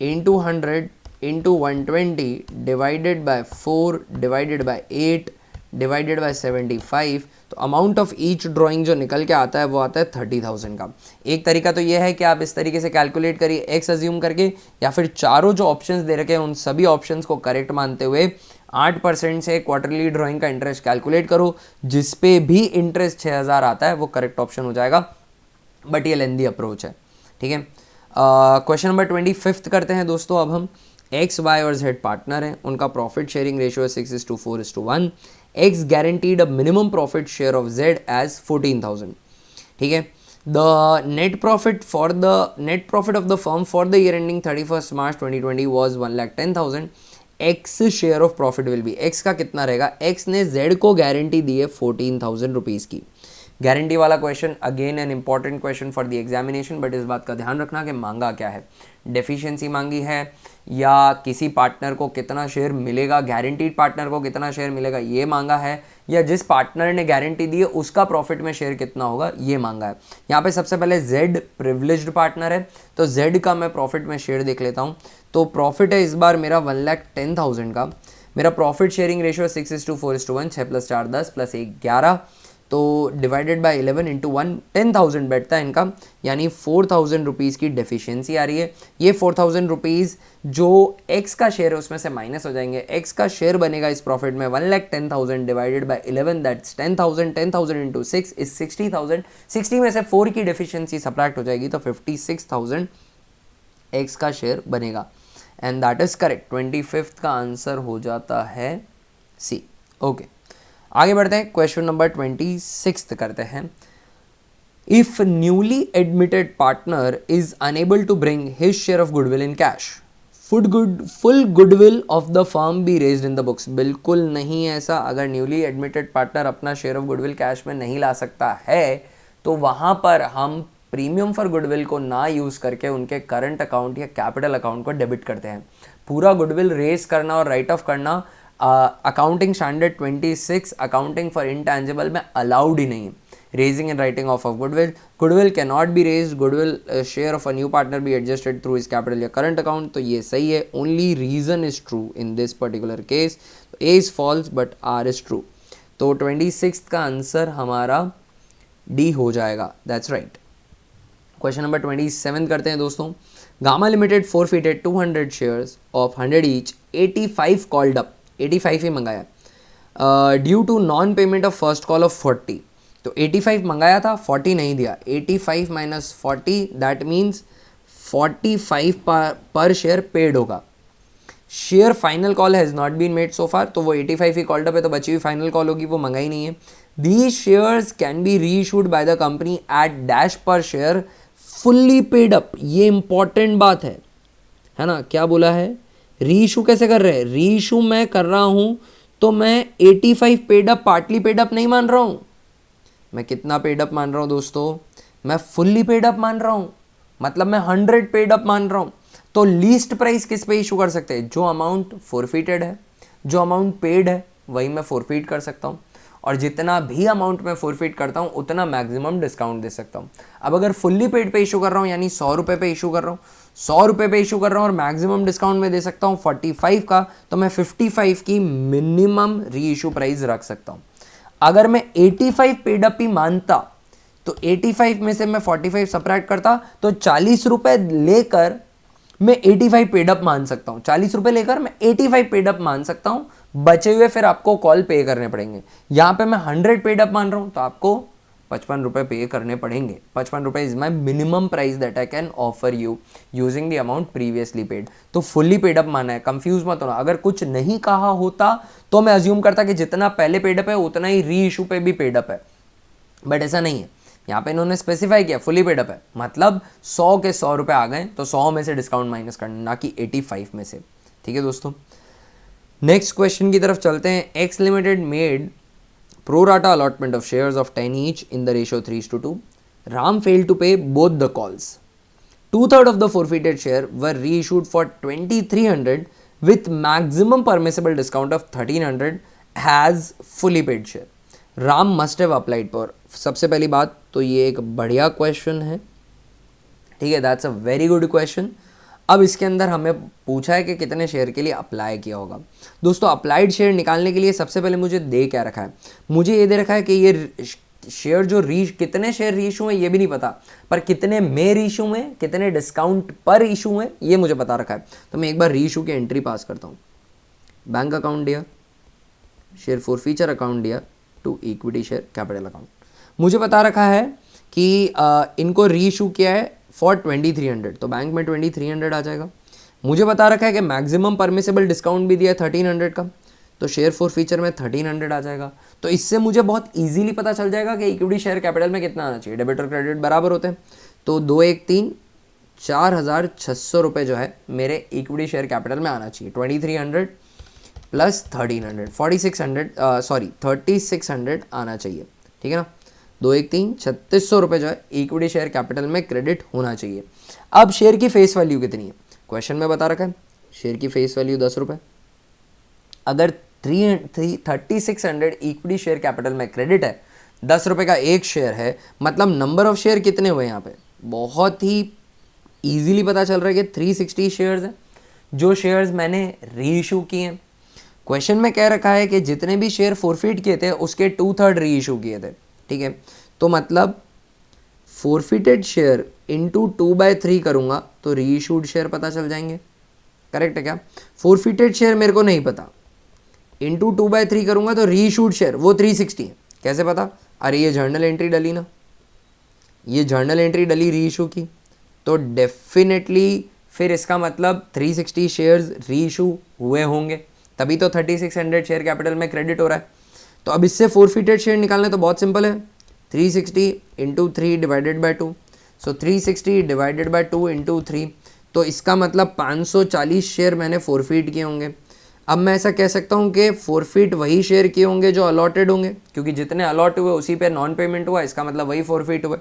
into 100 into 120 divided by 4 divided by 8 divided by 75। तो अमाउंट ऑफ ईच ड्राइंग जो निकल के आता है वो आता है 30,000 का। एक तरीका तो ये है कि आप इस तरीके से कैलकुलेट करिए एक्स अज्यूम करके, या फिर चारों जो ऑप्शंस दे रखे हैं उन सभी ऑप्शंस को करेक्ट मानते हुए 8% से क्वार्टरली ड्राइंग का इंटरेस्ट कैलकुलेट करो, जिस पे भी इंटरेस्ट 6,000 आता है वो करेक्ट ऑप्शन हो जाएगा। बट ये लेंदी अप्रोच है, ठीक है। क्वेश्चन नंबर 25 करते हैं दोस्तों। अब हम एक्स, वाई और जेड पार्टनर हैं, उनका प्रॉफिट शेयरिंग रेशियो है 6:4:1। X guaranteed a minimum profit share of Z as 14,000, ठीक है। The net profit of the firm for the year ending 31st March 2020 was 1,10,000। X share of profit will be, X का कितना रहेगा? X ने Z को guarantee दी है 14,000 rupees की। Guarantee वाला question again an important question for the examination, but इस बात का ध्यान रखना कि मांगा क्या है, डेफिशिएंसी मांगी है या किसी पार्टनर को कितना शेयर मिलेगा, गारंटीड पार्टनर को कितना शेयर मिलेगा ये मांगा है, या जिस पार्टनर ने गारंटी दी है उसका प्रॉफिट में शेयर कितना होगा ये मांगा है। यहाँ पे सबसे पहले Z प्रिविलेज्ड पार्टनर है, तो Z का मैं प्रॉफिट में शेयर देख लेता हूँ। तो प्रॉफिट है इस बार मेरा 1,10,000 का। मेरा प्रॉफिट शेयरिंग रेशियो 6:4:1, 6 + 4 10 + 1 11, तो डिवाइडेड बाय 11 इंटू 1 10,000 बैठता है इनका, यानी 4,000 रुपीज़ की डेफिशिएंसी आ रही है। ये 4,000 रुपीज़ जो एक्स का शेयर है उसमें से माइनस हो जाएंगे। एक्स का शेयर बनेगा इस प्रॉफिट में 1,10,000 divided by 11 that's 10,000। 10,000 into 6 is 60,000। 60 में से 4 की डेफिशिएंसी सब्ट्रैक्ट हो जाएगी, तो 56,000 एक्स का शेयर बनेगा। And that is correct. 25 का आंसर हो जाता है सी। ओके, आगे बढ़ते हैं। क्वेश्चन नंबर 26 करते हैं। If newly admitted partner is unable to bring his share of goodwill in cash, full goodwill of the firm be raised in the books. बिल्कुल नहीं ऐसा। अगर न्यूली एडमिटेड पार्टनर अपना शेयर ऑफ गुडविल कैश में नहीं ला सकता है तो वहां पर हम प्रीमियम फॉर गुडविल को ना यूज करके उनके करंट अकाउंट या कैपिटल अकाउंट को डेबिट करते हैं। पूरा गुडविल रेज करना और राइट ऑफ करना accounting standard 26 accounting for intangible में अलाउड ही नहीं है। Raising and writing off goodwill can not be raise. Goodwill share of a new partner be adjusted through his capital या करंट अकाउंट। तो ये सही है। Only reason is true in this particular case. A is false but R is true. तो 26 का answer हमारा D हो जाएगा, दैट्स राइट। क्वेश्चन नंबर 27 करते हैं दोस्तों। Gamma limited forfeited 200 shares of 100 each, 85 called up, 85 ही मंगाया, due to non payment of first call of 40। तो 85 मंगाया था, 40 नहीं दिया, 85 minus 40 that means 45 per share paid होगा। Share final call has not been made so far, तो वो 85 ही कॉल्ड अप है, तो बची हुई फाइनल कॉल होगी, वो मंगाई नहीं है। दीज शेयर्स कैन बी री issued by the company at dash पर शेयर फुल्ली पेड अप। ये इंपॉर्टेंट बात है ना। क्या बोला है, री इशू कैसे कर रहे हैं, री इशू मैं कर रहा हूं तो मैं 85 paid up partly paid up नहीं मान रहा हूं, मैं कितना पेड अप मान रहा हूं दोस्तों, मैं फुल्ली पेड अप मान रहा हूं, मतलब मैं 100 पेड अप मान रहा हूं। तो लीस्ट प्राइस किस पे इशू कर सकते हैं, जो अमाउंट फोरफिटेड है, जो अमाउंट पेड है वही मैं फोरफिट कर सकता हूं, और जितना भी अमाउंट मैं फोरफिट करता हूं उतना मैक्सिमम डिस्काउंट दे सकता हूं। अब अगर फुल्ली पेड पे इशू कर रहा हूं, यानी 100 रुपये पे इशू कर रहा हूं, 100 रुपये पे इशू कर रहा हूं और मैक्सिमम डिस्काउंट में दे सकता हूं 45 का, तो मैं 55 की मिनिमम री इशू प्राइस रख सकता हूं। अगर मैं 85 पेड अप ही मानता तो 85 में से मैं 45 सब्ट्रैक्ट करता तो 40 रुपये लेकर मैं 85 पेड अप मान सकता हूं, 40 रुपये लेकर मैं 85 पेड अप मान सकता हूं, बचे हुए फिर आपको कॉल पे करने पड़ेंगे। यहां पे मैं 100 पेड अप मान रहा हूं तो आपको 55 रुपये पे करने पड़ेंगे। 55 रुपये is my minimum price that I can offer you using the amount previously paid. तो फुल्ली पेड अप माना है, कंफ्यूज मत होना। अगर कुछ नहीं कहा होता तो मैं अज्यूम करता कि जितना पहले पेड अप है उतना ही री इशू पे भी पेड अप है, बट ऐसा नहीं है। यहाँ पे इन्होंने स्पेसिफाई किया फुली पेड अप है, मतलब 100 के 100 रुपये आ गए तो 100 में से डिस्काउंट माइनस करना, ना कि 85 में से। ठीक है दोस्तों, नेक्स्ट क्वेश्चन की तरफ चलते हैं। X limited made pro rata allotment of shares of 10 each in the ratio 3:2. Ram failed to pay both the calls. 2/3 of the forfeited share were reissued for 2300 with maximum permissible discount of 1300 as fully paid share. Ram must have applied for. सबसे पहली बात तो ये एक बढ़िया question है, ठीक है, that's a very good question. अब इसके अंदर हमें पूछा है कि कितने शेयर के लिए अप्लाई किया होगा। दोस्तों अप्लाइड शेयर निकालने के लिए सबसे पहले मुझे दे क्या रखा है, मुझे ये दे रखा है कि ये शेयर जो कितने शेयर रीइशू हुए ये भी नहीं पता, पर कितने में रीइशू हुए, कितने डिस्काउंट पर इशू हुए ये मुझे पता रखा है। तो मैं एक बार रीइशू की एंट्री पास करता हूँ। बैंक अकाउंट दिया, शेयर फॉर फीचर अकाउंट दिया to equity share capital account. मुझे बता रखा है कि इनको रीइशू किया है फॉर 2300, तो बैंक में 2300 आ जाएगा। मुझे बता रखा है कि मैक्सिमम परमिसेबल डिस्काउंट भी दिया है 1300 का, तो शेयर फॉर फीचर में 1300 आ जाएगा। तो इससे मुझे बहुत इजीली पता चल जाएगा कि इक्विटी शेयर कैपिटल में कितना आना चाहिए। डेबिट और क्रेडिट बराबर होते हैं, तो 2 1 3 4600 रुपये जो है मेरे इक्विटी शेयर कैपिटल में आना चाहिए। 2300 प्लस 1300 3600 आना चाहिए, ठीक है ना। 2 1 3 3600 रुपये जो है इक्विटी शेयर कैपिटल में क्रेडिट होना चाहिए। अब शेयर की फेस वैल्यू कितनी है, क्वेश्चन में बता रखा है शेयर की फेस वैल्यू 10 रुपये। अगर 3600 इक्विटी शेयर कैपिटल में क्रेडिट है, 10 रुपये का एक शेयर है, मतलब नंबर ऑफ शेयर कितने हुए यहाँ पे बहुत ही इजीली पता चल रहा है कि 360 शेयर्स हैं, जो शेयर्स मैंने री इशू किए हैं। क्वेश्चन में कह रखा है कि जितने भी शेयर फोरफिट किए थे उसके 2/3 री इशू किए थे, ठीक है। तो मतलब फोरफिटेड शेयर इंटू 2/3 करूँगा तो री इशूड शेयर पता चल जाएंगे, करेक्ट है क्या। फोरफिटेड शेयर मेरे को नहीं पता, इंटू 2/3 करूँगा तो री इशूड शेयर वो 360 है, कैसे पता, अरे ये जर्नल एंट्री डली ना, ये जर्नल एंट्री डली री इशू की, तो डेफिनेटली फिर इसका मतलब 360 शेयर्स री इशू हुए होंगे, तभी तो 3600 शेयर कैपिटल में क्रेडिट हो रहा है। तो अब इससे फोरफिटेड शेयर निकालना तो बहुत सिंपल है, 360 into 3 divided by 2, so 360 divided by 2 into 3, तो इसका मतलब 540 शेयर मैंने फोरफिट किए होंगे। अब मैं ऐसा कह सकता हूँ कि फोरफिट वही शेयर किए होंगे जो अलॉटेड होंगे, क्योंकि जितने अलॉट हुए उसी पे नॉन पेमेंट हुआ, इसका मतलब वही फोरफिट हुए।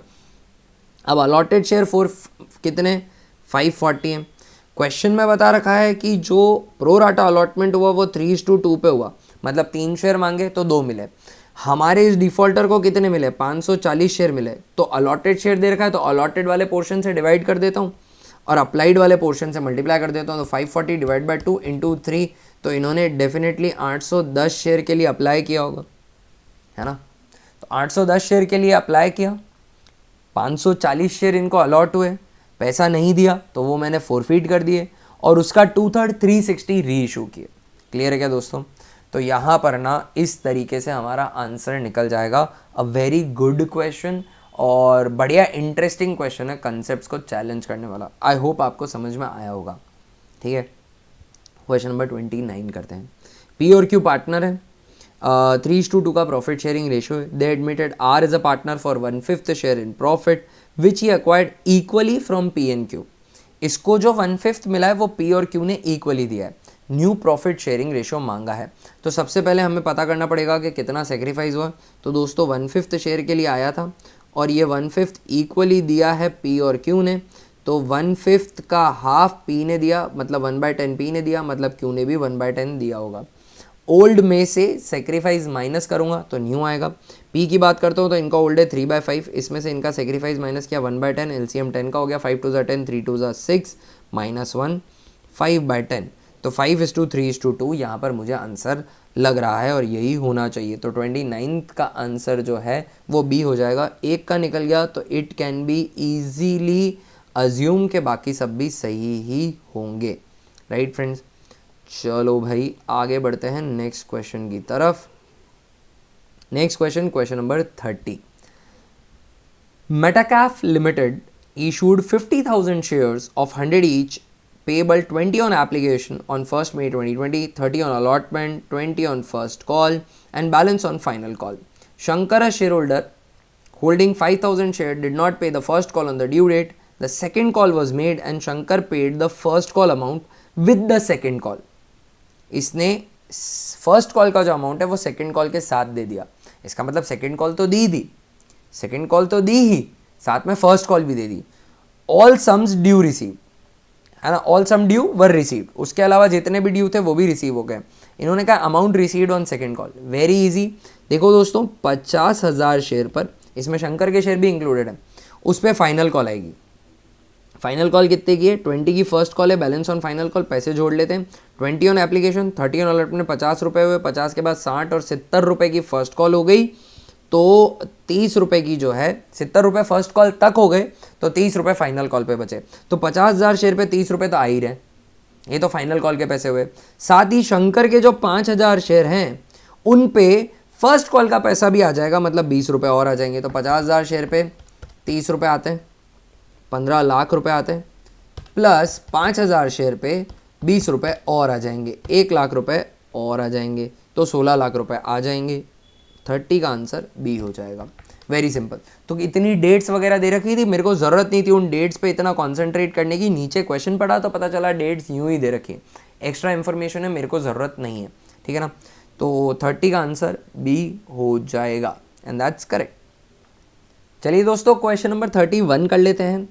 अब अलॉटेड शेयर कितने 540 हैं। क्वेश्चन में बता रखा है कि जो प्रो राटा अलॉटमेंट हुआ वो 3:2 पे हुआ, मतलब 3 शेयर मांगे तो 2 मिले। हमारे इस डिफॉल्टर को कितने मिले, 540 शेयर मिले। तो अलॉटेड शेयर दे रखा है तो अलॉटेड वाले पोर्शन से डिवाइड कर देता हूँ और अप्लाइड वाले पोर्शन से मल्टीप्लाई कर देता हूँ, तो 540 डिवाइड बाई 2 इंटू 3, तो इन्होंने डेफिनेटली 810 शेयर के लिए अप्लाई किया होगा, है ना। तो तो 810 शेयर के लिए अप्लाई किया, 540 शेयर इनको अलॉट हुए, पैसा नहीं दिया तो वो मैंने फोरफीट कर दिए और उसका 2/3 360 री इशू किए। क्लियर है क्या दोस्तों? तो यहाँ पर ना इस तरीके से हमारा आंसर निकल जाएगा। अ वेरी गुड क्वेश्चन और बढ़िया इंटरेस्टिंग क्वेश्चन है, कंसेप्ट्स को चैलेंज करने वाला। आई होप आपको समझ में आया होगा। ठीक है, क्वेश्चन नंबर 29 करते हैं। पी और क्यू पार्टनर है, 3:2 का प्रॉफिट शेयरिंग रेशियो है। They admitted R is a partner for 1/5 share in profit which he acquired equally from P and Q. इसको जो 1/5 मिला है वो पी और क्यू ने इक्वली दिया है। न्यू प्रॉफिट शेयरिंग रेशियो मांगा है। तो सबसे पहले हमें पता करना पड़ेगा कि कितना सेक्रीफाइस हुआ। तो दोस्तों 1/5 शेयर के लिए आया था और ये 1/5 इक्वली दिया है पी और क्यू ने। तो 1/5 का हाफ पी ने दिया, मतलब 1/10 पी ने दिया, मतलब क्यू ने भी 1/10 दिया होगा। ओल्ड में से सेक्रीफाइस माइनस करूंगा तो न्यू आएगा। पी की बात करता हूँ तो इनका ओल्ड है 3/5, इसमें से इनका सेक्रीफाइस माइनस किया 1/10, एलसीएम 10 का हो गया, 5 2 10, 3 2 6 -1 5/10। तो 5:3:2 यहाँ पर मुझे आंसर लग रहा है और यही होना चाहिए। तो 29 का आंसर जो है वो बी हो जाएगा। एक का निकल गया तो it can B easily assume के बाकी सब भी सही ही होंगे। राइट फ्रेंड्स, चलो भाई आगे बढ़ते हैं नेक्स्ट क्वेश्चन की तरफ। Next question, question number 30। Metacaf Limited issued 50,000 shares of 100 each, payable 20 on application on 1st May 2020, 30 on allotment, 20 on first call, and balance on final call. Shankar, a shareholder holding 5,000 shares, did not pay the first call on the due date. The second call was made and Shankar paid the first call amount with the second call. इसने first call का जो amount है वो second call के साथ दे दिया। इसका मतलब सेकंड कॉल तो दी, सेकंड कॉल तो दी ही, साथ में फर्स्ट कॉल भी दे दी। ऑल सम्स ड्यू रिसीव है ना, all sum due were received, उसके अलावा जितने भी ड्यू थे वो भी रिसीव हो गए। इन्होंने कहा amount received on second call. Very easy, देखो दोस्तों 50,000 शेयर पर, इसमें शंकर के शेयर भी इंक्लूडेड है, उस पर फाइनल कॉल आएगी। फाइनल कॉल कितने की है? 20 की फर्स्ट कॉल है, बैलेंस ऑन फाइनल कॉल, पैसे जोड़ लेते हैं। 20 ऑन एप्लीकेशन, 30 ऑन अलॉटमेंट, 50 रुपये हुए, 50 के बाद 60 और 70 रुपये की फर्स्ट कॉल हो गई। तो 30 रुपये की जो है, 70 रुपये फर्स्ट कॉल तक हो गए तो 30 रुपये फाइनल कॉल पे बचे। तो 50,000 शेयर पे 30 रुपये तो आ ही रहे, ये तो फाइनल कॉल के पैसे हुए। साथ ही शंकर के जो 5,000 शेयर हैं उन पे फर्स्ट कॉल का पैसा भी आ जाएगा, मतलब 20 रुपये और आ जाएंगे। तो 50,000 शेयर पे 30 रुपये आते हैं, 15 लाख रुपए आते हैं, प्लस 5,000 शेयर पे 20 रुपये और आ जाएंगे, 1 लाख रुपए और आ जाएंगे, तो 16 लाख रुपए आ जाएंगे। 30 का आंसर बी हो जाएगा। Very simple. तो इतनी डेट्स वगैरह दे रखी थी, मेरे को ज़रूरत नहीं थी उन डेट्स पे इतना कॉन्सेंट्रेट करने की। नीचे क्वेश्चन पढ़ा तो पता चला डेट्स यूँ ही दे रखी, एक्स्ट्रा इन्फॉर्मेशन है, मेरे को ज़रूरत नहीं है। ठीक है ना, तो 30 का आंसर बी हो जाएगा एंड दैट्स करेक्ट। चलिए दोस्तों क्वेश्चन नंबर 31 कर लेते हैं।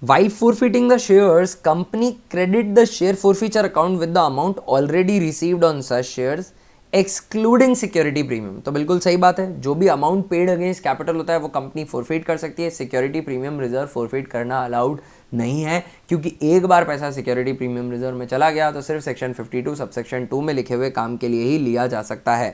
While forfeiting the shares, company credit the share forfeiture account with the amount already received on such shares, excluding security premium। तो बिल्कुल सही बात है, जो भी अमाउंट पेड अगेंस्ट कैपिटल होता है वो कंपनी फोरफिट कर सकती है। सिक्योरिटी प्रीमियम रिजर्व फोरफिट करना अलाउड नहीं है, क्योंकि एक बार पैसा सिक्योरिटी प्रीमियम रिजर्व में चला गया तो सिर्फ सेक्शन 52 सबसेक्शन 2 में लिखे हुए काम के लिए ही लिया जा सकता है।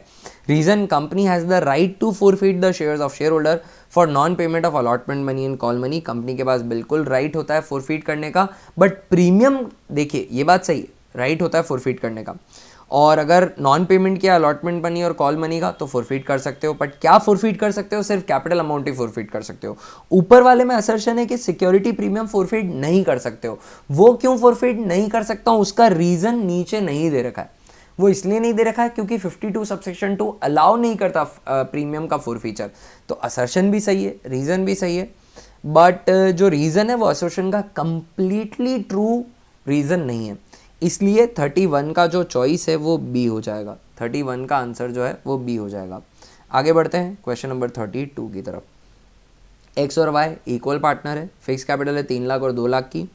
Reason, company has the right to forfeit the shares of share holder for non payment of allotment money and call money. Company के पास बिल्कुल राइट होता है फोरफिट करने का, बट प्रीमियम, देखिए ये बात सही है, राइट होता है फोरफिट करने का। और अगर नॉन पेमेंट किया अलॉटमेंट मनी और कॉल मनी का तो फोरफिट कर सकते हो, बट क्या फोरफिट कर सकते हो? सिर्फ कैपिटल अमाउंट ही फोरफिट कर सकते हो। ऊपर वाले में असर्शन है कि सिक्योरिटी प्रीमियम फोरफिट नहीं कर सकते हो। वो क्यों फोरफिट नहीं कर सकता हूं, उसका रीजन नीचे नहीं दे रखा है। वो इसलिए नहीं दे रखा है क्योंकि 52 सबसेक्शन 2 अलाउ नहीं करता प्रीमियम का फोरफीचर। तो असर्शन भी सही है, रीजन भी सही है, बट जो रीजन है वो असर्शन का कंप्लीटली ट्रू रीजन नहीं है। इसलिए 31 का जो चॉइस है वो बी हो जाएगा। 31 का आंसर जो है वो बी हो जाएगा। आगे बढ़ते हैं क्वेश्चन नंबर 32 की तरफ। एक्स और वाई इक्वल पार्टनर है, फिक्स कैपिटल है 3 लाख और 2 लाख की।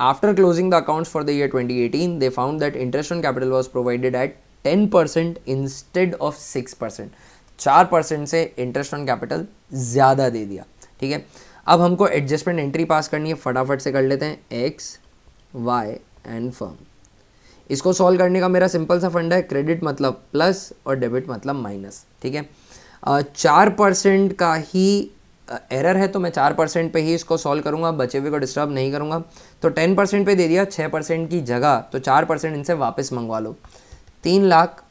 After closing the accounts for the year 2018 they found that interest on capital was provided eight 10% instead of 6%। 4% से इंटरेस्ट ऑन कैपिटल ज़्यादा दे दिया। ठीक है, अब हमको एडजस्टमेंट एंट्री पास करनी है, फटाफट से कर लेते हैं। X Y and firm. इसको सॉल्व करने का मेरा सिंपल सा फंडा है, क्रेडिट मतलब प्लस और डेबिट मतलब माइनस। ठीक है, 4% का ही एरर है, तो मैं 4% पे ही इसको सॉल्व करूँगा, बचे हुए को डिस्टर्ब नहीं करूँगा। तो 10% पे दे दिया 6% की जगह, तो 4% इनसे वापस मंगवा लो। 3 लाख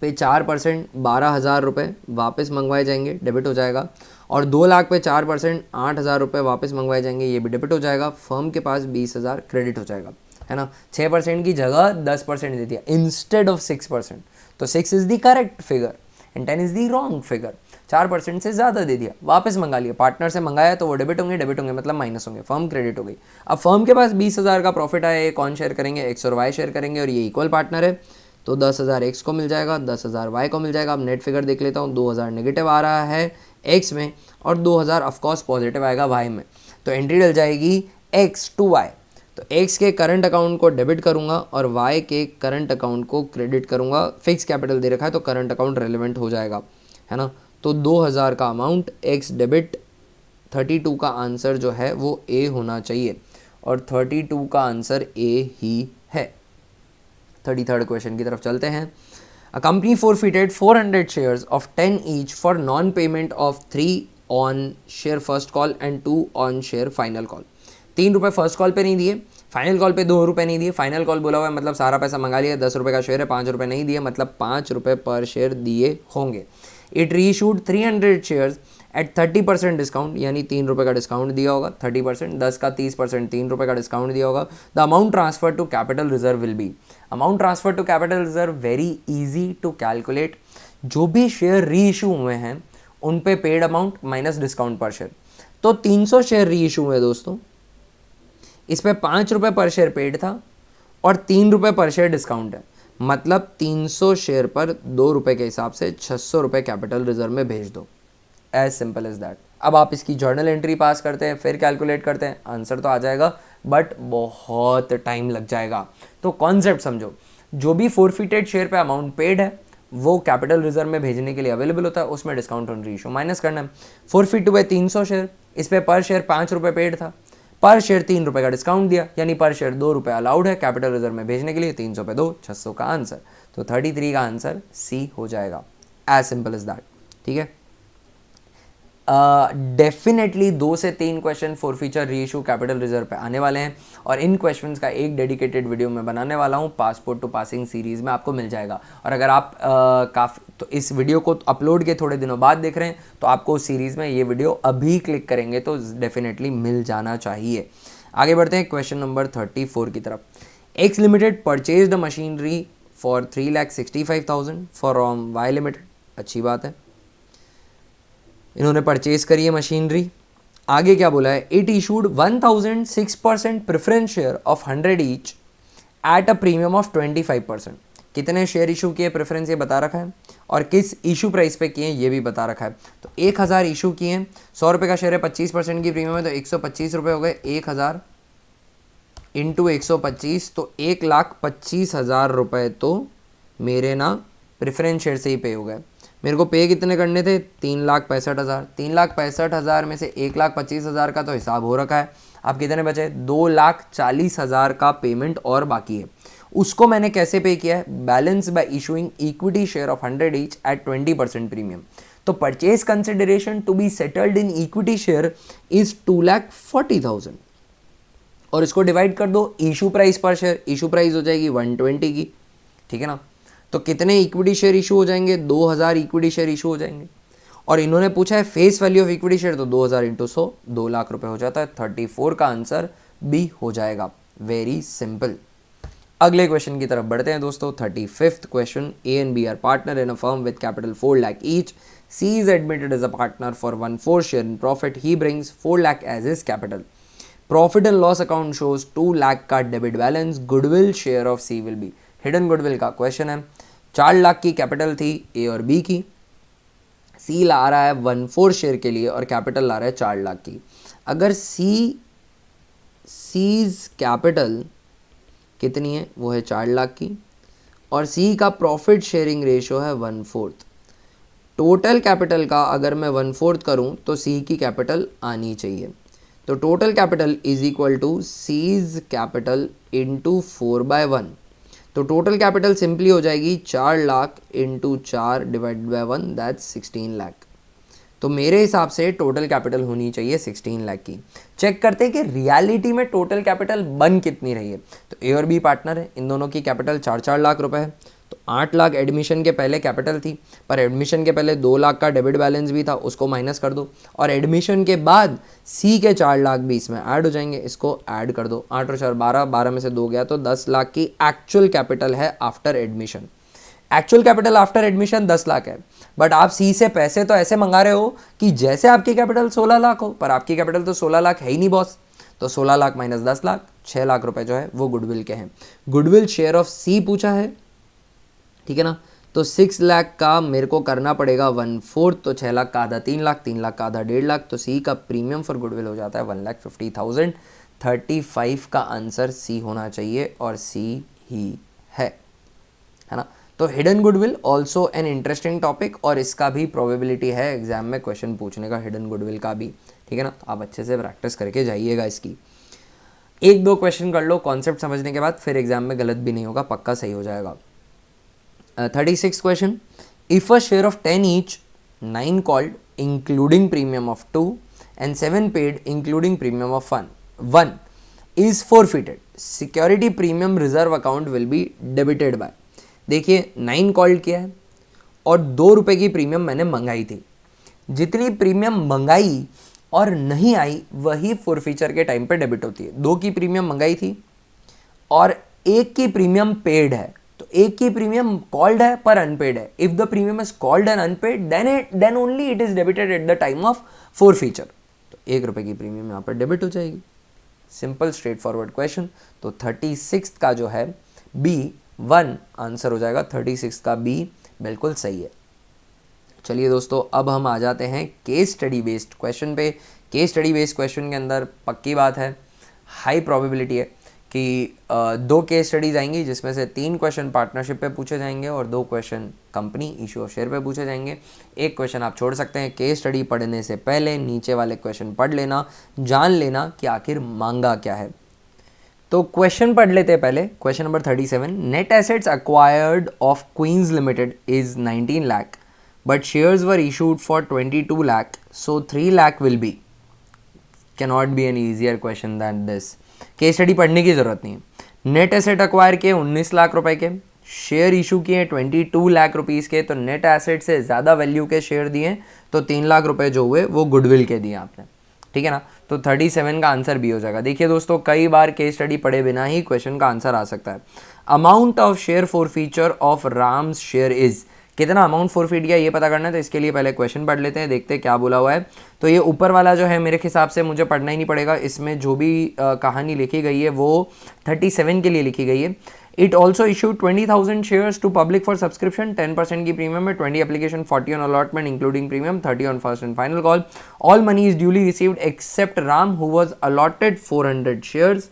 पे 4% 12,000 रुपये वापस मंगवाए जाएंगे, डेबिट हो जाएगा। और 2 लाख पे 4% 8,000 रुपये वापस मंगवाए जाएंगे, ये भी डेबिट हो जाएगा। फर्म के पास 20,000 क्रेडिट हो जाएगा, है ना। 6% की जगह 10% दे दिया इंस्टेड ऑफ 6%, तो 6 is the correct figure and 10 is the wrong figure. 4% से ज़्यादा दे दिया, वापस मंगा लिया। पार्टनर से मंगाया तो वो डेबिट होंगे मतलब माइनस होंगे, फर्म क्रेडिट हो गई। अब फर्म के पास 20,000 का प्रॉफिट आया, ये कौन शेयर करेंगे, एक्स और वाई शेयर करेंगे, और ये इक्वल पार्टनर है, तो 10,000 एक्स को मिल जाएगा, 10,000 वाई को मिल जाएगा। अब नेट फिगर देख लेता हूँ, 2,000 नेगेटिव आ रहा है एक्स में और 2,000 ऑफकोर्स पॉजिटिव आएगा वाई में, तो एंट्री डल जाएगी एक्स टू वाई। तो एक्स के करंट अकाउंट को डेबिट करूंगा और वाई के करंट अकाउंट को क्रेडिट करूंगा। फिक्स कैपिटल दे रखा है तो करंट अकाउंट रेलिवेंट हो जाएगा, है ना। तो 2,000 का अमाउंट एक्स डेबिट, 32 का आंसर जो है वो ए होना चाहिए और 32 का आंसर ए ही है। 33rd क्वेश्चन की तरफ चलते हैं। A company forfeited 400 shares of 10 each for non-payment of 3 on share first call and 2 on share final call। 3 रुपये फर्स्ट कॉल पे नहीं दिए, फाइनल कॉल पे 2 रुपये नहीं दिए। फाइनल कॉल बोला हुआ है मतलब सारा पैसा मंगा लिया, 10 रुपये का शेयर है, 5 रुपये नहीं दिए मतलब 5 रुपये पर शेयर दिए होंगे। It reissued 300 shares at 30% discount, यानी 3 रुपये का डिस्काउंट दिया होगा। 30%, 10 का 30%, 3 रुपये का डिस्काउंट दिया होगा। The amount transfer to capital reserve will be, amount transfer to capital reserve very easy to calculate. जो भी शेयर री इशू हुए हैं उन पे paid amount minus discount per share. तो 300 शेयर री इशू हुए दोस्तों, इस पे 5 रुपये पर शेयर पेड था और 3 रुपये पर शेयर डिस्काउंट है, मतलब 300 शेयर पर 2 रुपये के हिसाब से 600 रुपये कैपिटल रिजर्व में भेज दो। As simple as that. अब आप इसकी जर्नल एंट्री पास करते हैं, फिर कैलकुलेट करते हैं, आंसर तो आ जाएगा बट बहुत टाइम लग जाएगा। तो कॉन्सेप्ट समझो, जो भी फोरफिटेड शेयर पे अमाउंट पेड है वो कैपिटल रिजर्व में भेजने के लिए अवेलेबल होता है, उसमें डिस्काउंट ऑन रीइशू माइनस करना है। फोरफिट हुए 300 शेयर, इस पे पर शेयर 5 रुपये पेड था, पर शेयर 3 रुपये का डिस्काउंट दिया, यानी पर शेयर 2 रुपये अलाउड है कैपिटल रिजर्व में भेजने के लिए। 300 पे 2, 600 का आंसर, तो 33 का आंसर सी हो जाएगा। एज सिंपल एज दैट, ठीक है। डेफिनेटली 2 से 3 question for future reissue capital reserve पे आने वाले हैं और इन क्वेश्चंस का एक डेडिकेटेड वीडियो मैं बनाने वाला हूँ पासपोर्ट टू पासिंग सीरीज़ में, आपको मिल जाएगा। और अगर आप काफ़ी तो इस वीडियो को अपलोड के थोड़े दिनों बाद देख रहे हैं तो आपको उस सीरीज़ में ये वीडियो अभी क्लिक करेंगे तो डेफिनेटली मिल जाना चाहिए। आगे बढ़ते हैं क्वेश्चन नंबर 34 की तरफ। X limited purchase the machinery for 3,65,000 from Y limited, अच्छी बात है, इन्होंने परचेज करी है मशीनरी। आगे क्या बोला है, it issued 1,006% preference share of 100 each eight a premium of 25%। कितने शेयर इशू किए प्रेफरेंस ये बता रखा है और किस इशू प्राइस पे किए ये भी बता रखा है। तो 1,000 इशू किए, 100 रुपये का शेयर है, 25% की प्रीमियम है तो 125 रुपये हो गए। 1,000 इंटू 125 तो 1,25,000 रुपये तो मेरे ना प्रेफरेंस शेयर से ही पे हो गए। मेरे को पे कितने करने थे, 3,65,000। 3,65,000 में से 1,25,000 का तो हिसाब हो रखा है। अब कितने बचे, 2,40,000 का पेमेंट और बाकी है। उसको मैंने कैसे पे किया है, balance by issuing equity share of 100 each at 20% premium. तो purchase consideration to be settled in equity share is 2,40,000 और इसको डिवाइड कर दो issue price per share, issue price हो जाएगी 120 की, ठीक है ना। तो कितने इक्विटी शेयर इशू हो जाएंगे, 2,000 इक्विटी शेयर इशू हो जाएंगे। और इन्होंने पूछा है face value of equity share, तो 2,000 इंटू 100 2 लाख रुपए हो जाता है। 34 का आंसर बी हो जाएगा। Very simple. अगले क्वेश्चन की तरफ बढ़ते हैं दोस्तों। 35th question, A and B are partner in a firm with capital 4 lakh each. C is admitted as a partner for 1/4 share in profit. He brings 4 lakh as his capital. Profit and loss account shows 2 lakh का debit balance. Goodwill share of C will be. Hidden goodwill का question है। 4 लाख की capital थी ए और B की, सी ला रहा है 1/4 share के लिए और कैपिटल ला रहा है 4 लाख की। अगर सीज कैपिटल कितनी है, वो है 4 लाख की और सी का प्रॉफिट शेयरिंग रेशियो है 1/4। टोटल कैपिटल का अगर मैं 1/4 करूं तो सी की कैपिटल आनी चाहिए। तो total capital is equal to C's capital into 4/1। तो टोटल कैपिटल सिंपली हो जाएगी 4 lakh into 4 divide by 1, that's 16 lakh. तो मेरे हिसाब से टोटल कैपिटल होनी चाहिए 16 लाख की। चेक करते हैं कि रियलिटी में टोटल कैपिटल बन कितनी रही है। तो ए और बी पार्टनर है, इन दोनों की कैपिटल 4-4 लाख रुपए है। तो 8 लाख एडमिशन के पहले कैपिटल थी, पर एडमिशन के पहले 2 लाख का डेबिट बैलेंस भी था, उसको माइनस कर दो। और एडमिशन के बाद सी के 4 लाख भी इसमें ऐड हो जाएंगे, इसको ऐड कर दो। 8 और 4 12, 12 में से 2 गया तो 10 लाख की एक्चुअल कैपिटल है after admission. Actual capital after admission 10 lakh है, बट आप सी से पैसे तो ऐसे मंगा रहे हो कि जैसे आपकी कैपिटल 16 लाख हो, पर आपकी कैपिटल तो 16 लाख है ही नहीं बॉस। तो 16 लाख माइनस 10 लाख, 6 लाख रुपए जो है वो गुडविल के हैं। गुडविल शेयर ऑफ सी पूछा है, ठीक है ना। तो 6 लाख का मेरे को करना पड़ेगा 1/4, तो 6 लाख का आधा 3 लाख, 3 लाख का आधा 1.5 लाख। तो सी का प्रीमियम फॉर गुडविल हो जाता है 1,50,000। 35 का आंसर सी होना चाहिए और सी ही है ना। तो hidden goodwill also an interesting topic, और इसका भी प्रोबेबिलिटी है एग्जाम में क्वेश्चन पूछने का, हिडन गुडविल का भी, ठीक है ना। तो आप अच्छे से प्रैक्टिस करके जाइएगा इसकी। 1-2 क्वेश्चन कर लो कॉन्सेप्ट समझने के बाद, फिर एग्जाम में गलत भी नहीं होगा, पक्का सही हो जाएगा। 36 question, if a share of 10 each, 9 called including premium of 2 and 7 paid including premium of 1 is forfeited, security premium reserve account will be debited bye. देखिए 9 कॉल्ड किया है और 2 रुपए की प्रीमियम मैंने मंगाई थी। जितनी प्रीमियम मंगाई और नहीं आई वही फॉरफीचर के टाइम पे डेबिट होती है। 2 की प्रीमियम मंगाई थी और 1 की प्रीमियम पेड है, तो 1 की प्रीमियम कॉल्ड है पर अनपेड है। If the premium is called and unpaid then only it is debited at the time of forfeiture. तो 1 रुपए की प्रीमियम यहाँ पर डेबिट हो जाएगी। Simple straight forward question. तो 36 का जो है B1 आंसर हो जाएगा। 36 का B बिल्कुल सही है। चलिए दोस्तों, अब हम आ जाते हैं केस स्टडी बेस्ड क्वेश्चन पे। केस स्टडी बेस्ड क्वेश्चन के अंदर पक्की बात है, हाई प्रोबेबिलिटी है कि 2 केस स्टडीज आएंगी, जिसमें से 3 क्वेश्चन पार्टनरशिप पे पूछे जाएंगे और 2 question company issue of share पे पूछे जाएंगे। 1 क्वेश्चन आप छोड़ सकते हैं। केस स्टडी पढ़ने से पहले नीचे वाले क्वेश्चन पढ़ लेना, जान लेना कि आखिर मांगा क्या है। तो क्वेश्चन पढ़ लेते हैं पहले। Question number 37, net assets acquired of Queens limited is 19 lakh but shares were issued for 22 lakh, so 3 lakh will be. Cannot be an easier question than this. Case study पढ़ने की जरूरत नहीं है। नेट एसेट अक्वायर किए 19 लाख रुपए के, शेयर इशू किए 22 lakh rupees के, तो नेट एसेट से ज़्यादा वैल्यू के शेयर दिए, तो 3 लाख रुपए जो हुए वो गुडविल के दिए आपने, ठीक है ना। तो 37 का आंसर भी हो जाएगा। देखिए दोस्तों, कई बार केस स्टडी पढ़े बिना ही क्वेश्चन का आंसर आ सकता है। Amount of share forfeiture of Ram's share is, कितना अमाउंट फॉरफीट किया ये पता करना है, तो इसके लिए पहले क्वेश्चन पढ़ लेते हैं, देखते हैं क्या बोला हुआ है। तो ये ऊपर वाला जो है मेरे हिसाब से मुझे पढ़ना ही नहीं पड़ेगा, इसमें जो भी कहानी लिखी गई है वो 37 के लिए लिखी गई है। It also issued 20,000 shares to public for subscription, 10% की प्रीमियम में, 20 application, 40 on allotment including premium, 30 on first and final call. All money is duly received except Ram who was allotted 400 shares,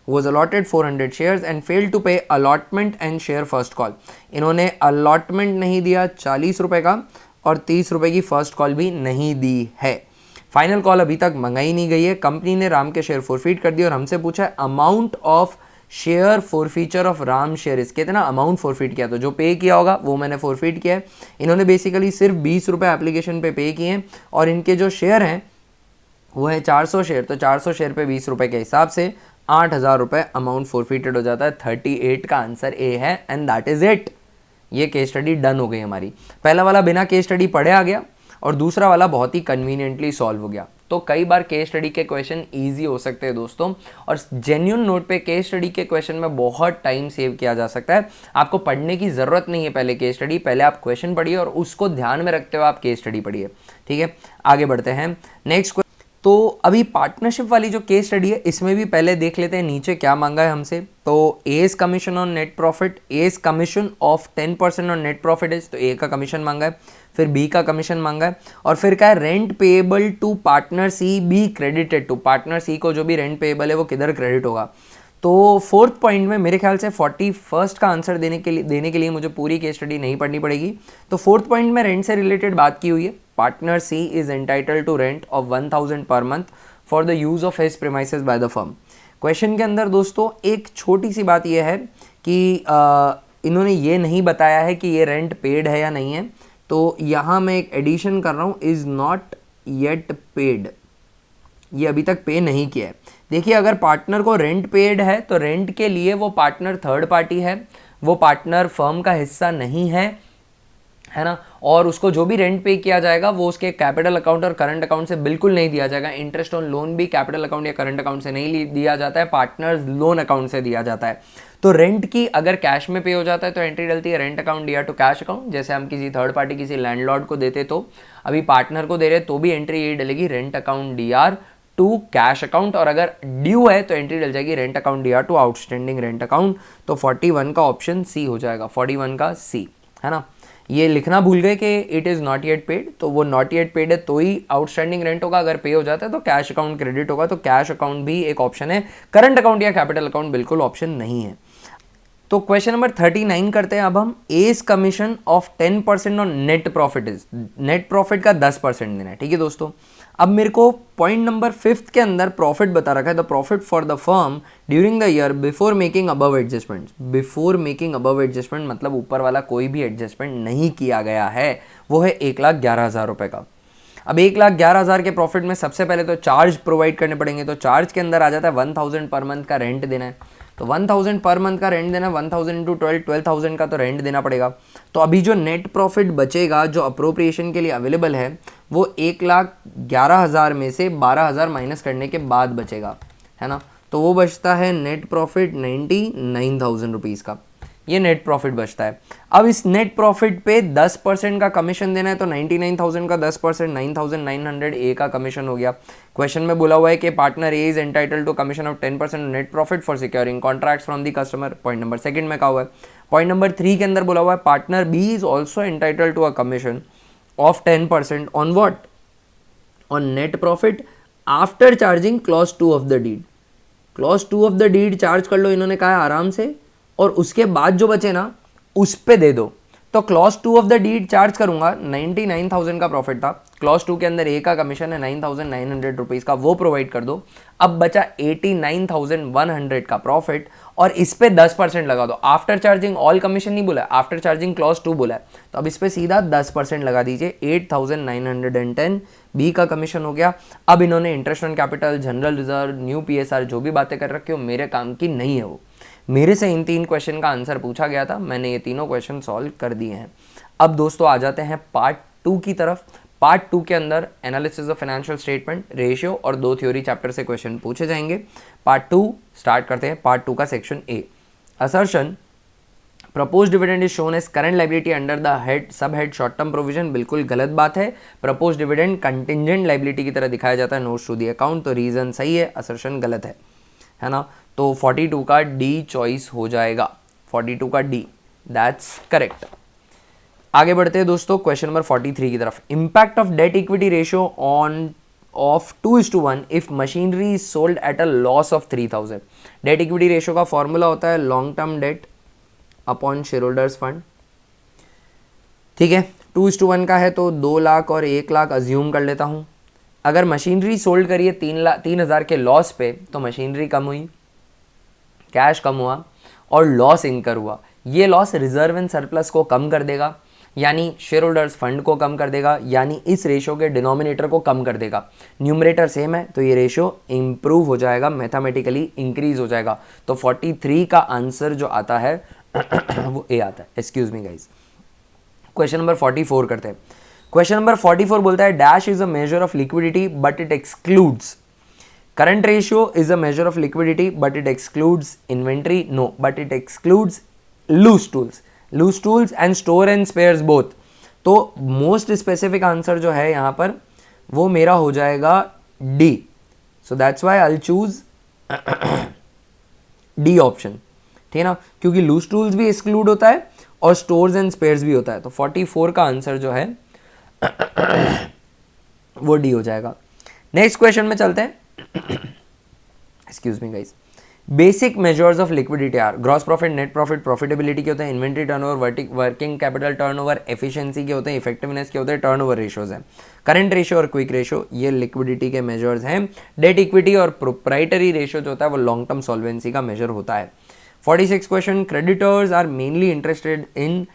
was allotted 400 shares and failed to pay allotment and share first call। इन्होंने allotment नहीं दिया 40 रुपए का और 30 रुपए की first call भी नहीं दी है। फाइनल कॉल अभी तक मंगाई नहीं गई है। कंपनी ने राम के शेयर फॉरफीट कर दिए और हमसे पूछा है amount of share forfeiture of Ram share is, कितना अमाउंट फॉरफीट किया, तो जो पे किया होगा वो मैंने फॉरफीट किया है। इन्होंने बेसिकली सिर्फ 20 रुपए एप्लीकेशन पे किए हैं और इनके जो शेयर हैं वो है 400 शेयर, तो 400 शेयर पे 20 रुपए के हिसाब से 8,000 रुपए अमाउंट फॉरफीटेड हो जाता है। 38 का आंसर ए है एंड दैट इज इट। ये केस स्टडी डन हो गई हमारी। पहला वाला बिना केस स्टडी पढ़े आ गया और दूसरा वाला बहुत ही कन्वीनियंटली सॉल्व हो गया। तो कई बार केस स्टडी के क्वेश्चन इजी हो सकते हैं दोस्तों, और जेन्युइन नोट पे केस स्टडी के क्वेश्चन में बहुत टाइम सेव किया जा सकता है। आपको पढ़ने की जरूरत नहीं है पहले केस स्टडी, पहले आप क्वेश्चन पढ़िए और उसको ध्यान में रखते हुए आप केस स्टडी पढ़िए, ठीक है। आगे बढ़ते हैं नेक्स्ट। तो अभी पार्टनरशिप वाली जो केस स्टडी है इसमें भी पहले देख लेते हैं नीचे क्या मांगा है हमसे। तो as commission on net profit, as commission of 10% on net profit is, तो ए का कमीशन मांगा है, फिर बी का कमीशन मांगा है, और फिर क्या है rent payable to partner C be credited to, partner C को जो भी रेंट पेएबल है वो किधर क्रेडिट होगा। तो 4th पॉइंट में मेरे ख्याल से 41st का आंसर देने के लिए मुझे पूरी केस स्टडी नहीं पढ़नी पड़ेगी। तो 4th पॉइंट में रेंट से रिलेटेड बात की हुई है। Partner C is entitled to rent of 1,000 per month for the use of his premises by the firm. Question के अंदर दोस्तों एक छोटी सी बात यह है कि इन्होंने ये नहीं बताया है कि ये रेंट पेड है या नहीं है, तो यहाँ मैं एक एडिशन कर रहा हूँ, इज़ नॉट येट पेड, ये अभी तक पे नहीं किया है। देखिए अगर पार्टनर को रेंट पेड है तो रेंट के लिए वो पार्टनर थर्ड पार्टी है, वो पार्टनर फर्म का हिस्सा नहीं है ना, और उसको जो भी रेंट पे किया जाएगा वो उसके कैपिटल अकाउंट और करंट अकाउंट से बिल्कुल नहीं दिया जाएगा। इंटरेस्ट ऑन लोन भी कैपिटल अकाउंट या करंट अकाउंट से नहीं दिया जाता है, पार्टनर्स लोन अकाउंट से दिया जाता है। तो रेंट की अगर कैश में पे हो जाता है तो एंट्री डलती है rent account D R to cash account, जैसे हम किसी थर्ड पार्टी किसी लैंडलॉर्ड को देते तो, अभी पार्टनर को दे रहे तो भी एंट्री यही डलेगी rent account D R to cash account, और अगर ड्यू है तो एंट्री डल जाएगी rent account D R to outstanding rent account. तो 41 का ऑप्शन सी हो जाएगा, 41 का सी, है ना। ये लिखना भूल गए कि it is not yet paid, तो वो नॉट येट पेड है तो ही आउटस्टैंडिंग रेंट होगा, अगर पे हो जाता है तो कैश अकाउंट क्रेडिट होगा, तो कैश अकाउंट भी एक ऑप्शन है, करंट अकाउंट या कैपिटल अकाउंट बिल्कुल ऑप्शन नहीं है। तो क्वेश्चन नंबर 39 करते हैं अब हम। As commission of 10% on net profit is, net profit का 10% देना है, ठीक है दोस्तों। अब मेरे को पॉइंट नंबर 5 के अंदर प्रॉफिट बता रखा है, the profit for the firm during the year before making above adjustment. Before making above adjustment मतलब ऊपर वाला कोई भी एडजस्टमेंट नहीं किया गया है, वो है 1,11,000 रुपये का। अब 1,11,000 के प्रॉफिट में सबसे पहले तो चार्ज प्रोवाइड करने पड़ेंगे, तो चार्ज के अंदर आ जाता है 1,000 पर मंथ का रेंट देना है, तो 1,000 पर मंथ का रेंट देना, 1,000 इंटू 12,000 का तो रेंट देना पड़ेगा। तो अभी जो नेट प्रॉफिट बचेगा जो अप्रोप्रिएशन के लिए अवेलेबल है वो 1,11,000 में से 12,000 माइनस करने के बाद बचेगा, है ना। तो वो बचता है नेट प्रॉफिट 99,000 रुपीज़ का, ये नेट प्रॉफिट बचता है। अब इस नेट प्रॉफिट पे 10% का कमीशन देना है, तो 99,000 का 10% 9,900 ए का कमीशन हो गया। क्वेश्चन में बोला हुआ है कि partner A is entitled to commission of 10% net profit for securing contracts from the customer, point number 2 में कहा हुआ है। पॉइंट नंबर 3 के अंदर बोला हुआ है partner B is also entitled to a commission of 10% on what, on net profit after charging clause 2 of the deed. Clause 2 of the deed charge कर लो, इन्होंने कहा आराम से, और उसके बाद जो बचे ना उस पे दे दो। तो clause 2 of the deed charge करूंगा, 99,000 का प्रॉफिट था, क्लॉज 2 के अंदर ए का कमीशन है 9,900 रुपीज़ का, वो प्रोवाइड कर दो। अब बचा 89,100 का प्रॉफिट, और इस पे 10% लगा दो। आफ्टर चार्जिंग ऑल कमीशन नहीं बोला, आफ्टर चार्जिंग क्लॉज 2 बोला है, तो अब इस पे सीधा 10% लगा दीजिए, 8,910 बी का कमीशन हो गया। अब इन्होंने interest on capital, general reserve, new PSR जो भी बातें कर रखी हो मेरे काम की नहीं है वो, मेरे से इन 3 क्वेश्चन का आंसर पूछा गया था, मैंने ये तीनों क्वेश्चन सॉल्व कर दिए हैं। अब दोस्तों आ जाते हैं पार्ट 2 की तरफ। पार्ट 2 के अंदर analysis of financial statement, ratio और 2 थ्योरी चैप्टर से क्वेश्चन पूछे जाएंगे। पार्ट 2 स्टार्ट करते हैं। पार्ट 2 का section A, assertion propose dividend is shown as current liability under the head sub head short term provision, बिल्कुल गलत बात है। प्रपोज डिविडेंड कंटिंजेंट लाइबिलिटी की तरह दिखाया जाता है नोट्स टू दी अकाउंट, तो रीजन सही है, असर्शन गलत है ना। तो 42 का डी चॉइस हो जाएगा, 42 का डी, दैट्स करेक्ट। आगे बढ़ते हैं दोस्तों क्वेश्चन नंबर 43 की तरफ। Impact of debt equity ratio on off 2:1 if machinery is sold at a loss of 3,000। Debt equity ratio का फॉर्मूला होता है long term debt upon share holders fund, ठीक है। 2:1 का है तो 2 लाख और 1 लाख अज्यूम कर लेता हूं। अगर मशीनरी सोल्ड करिए 3,000 के लॉस पे, तो मशीनरी कम हुई, कैश कम हुआ और लॉस इंकर हुआ। ये लॉस रिजर्व एंड सरप्लस को कम कर देगा, यानी शेयर होल्डर्स फंड को कम कर देगा, यानी इस रेशियो के डिनोमिनेटर को कम कर देगा। न्यूमरेटर सेम है तो ये रेशियो इंप्रूव हो जाएगा, मैथमेटिकली इंक्रीज हो जाएगा। तो 43 का आंसर जो आता है वो ए आता है, excuse me guys. Question number 44 करते हैं। क्वेश्चन नंबर 44 बोलता है dash is a measure of liquidity but it excludes, current ratio is a measure of liquidity but it excludes inventory, no, but it excludes loose tools and store and spares both। तो most specific answer जो है यहाँ पर वो मेरा हो जाएगा D, so that's why I choose D option, ठीक है ना, क्योंकि लूज टूल्स भी एक्सक्लूड होता है और स्टोर्स एंड स्पेयर्स भी होता है। तो 44 का आंसर जो है वो डी हो जाएगा। नेक्स्ट क्वेश्चन में चलते हैं। Excuse me guys. Basic measures of liquidity are gross profit, net profit, profitability के होते हैं, inventory turnover, working capital turnover, efficiency के होते हैं, इफेक्टिवनेस के होते हैं, टर्नओवर रेशियोज हैं। करंट रेशियो और क्विक रेशियो ये लिक्विडिटी के मेजर्स हैं। डेट इक्विटी और प्रोप्राइटरी रेशियो जो होता है वो लॉन्ग टर्म सॉल्वेंसी का मेजर होता है। 46 question, creditors are mainly interested in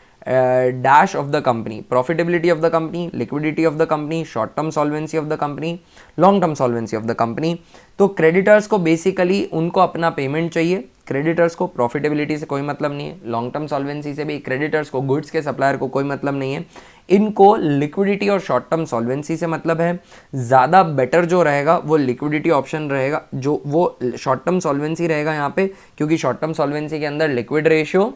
dash of the company, profitability of the company, liquidity of the company, short term solvency of the company, long term solvency of the company. तो creditors को basically उनको अपना payment चाहिए, creditors को profitability से कोई मतलब नहीं है, लॉन्ग टर्म सॉल्वेंसी से भी, क्रेडिटर्स को गुड्स के सप्लायर को कोई मतलब नहीं है, इनको लिक्विडिटी और शॉर्ट टर्म सॉल्वेंसी से मतलब है। ज़्यादा बेटर जो रहेगा वो लिक्विडिटी ऑप्शन रहेगा, जो वो शॉर्ट टर्म सॉल्वेंसी रहेगा यहाँ पे, क्योंकि शॉर्ट टर्म सॉल्वेंसी के अंदर लिक्विड रेशियो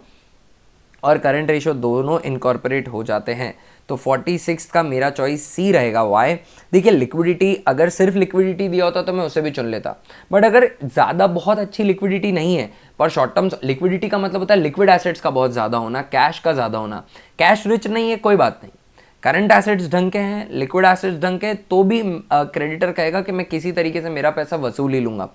और करंट रेशियो दोनों इनकॉर्पोरेट हो जाते हैं। तो 46 का मेरा चॉइस सी रहेगा। वाई? देखिए लिक्विडिटी, अगर सिर्फ लिक्विडिटी दिया होता तो मैं उसे भी चुन लेता, बट अगर ज़्यादा बहुत अच्छी लिक्विडिटी नहीं है, पर शॉर्ट टर्म लिक्विडिटी का मतलब होता है लिक्विड एसेट्स का बहुत ज़्यादा होना, कैश का ज़्यादा होना, कैश रिच नहीं है कोई बात नहीं, करंट एसेट्स ढंग के हैं, लिक्विड एसेट्स ढंग के, तो भी क्रेडिटर कहेगा कि मैं किसी तरीके से मेरा पैसा वसूल ही लूँगा।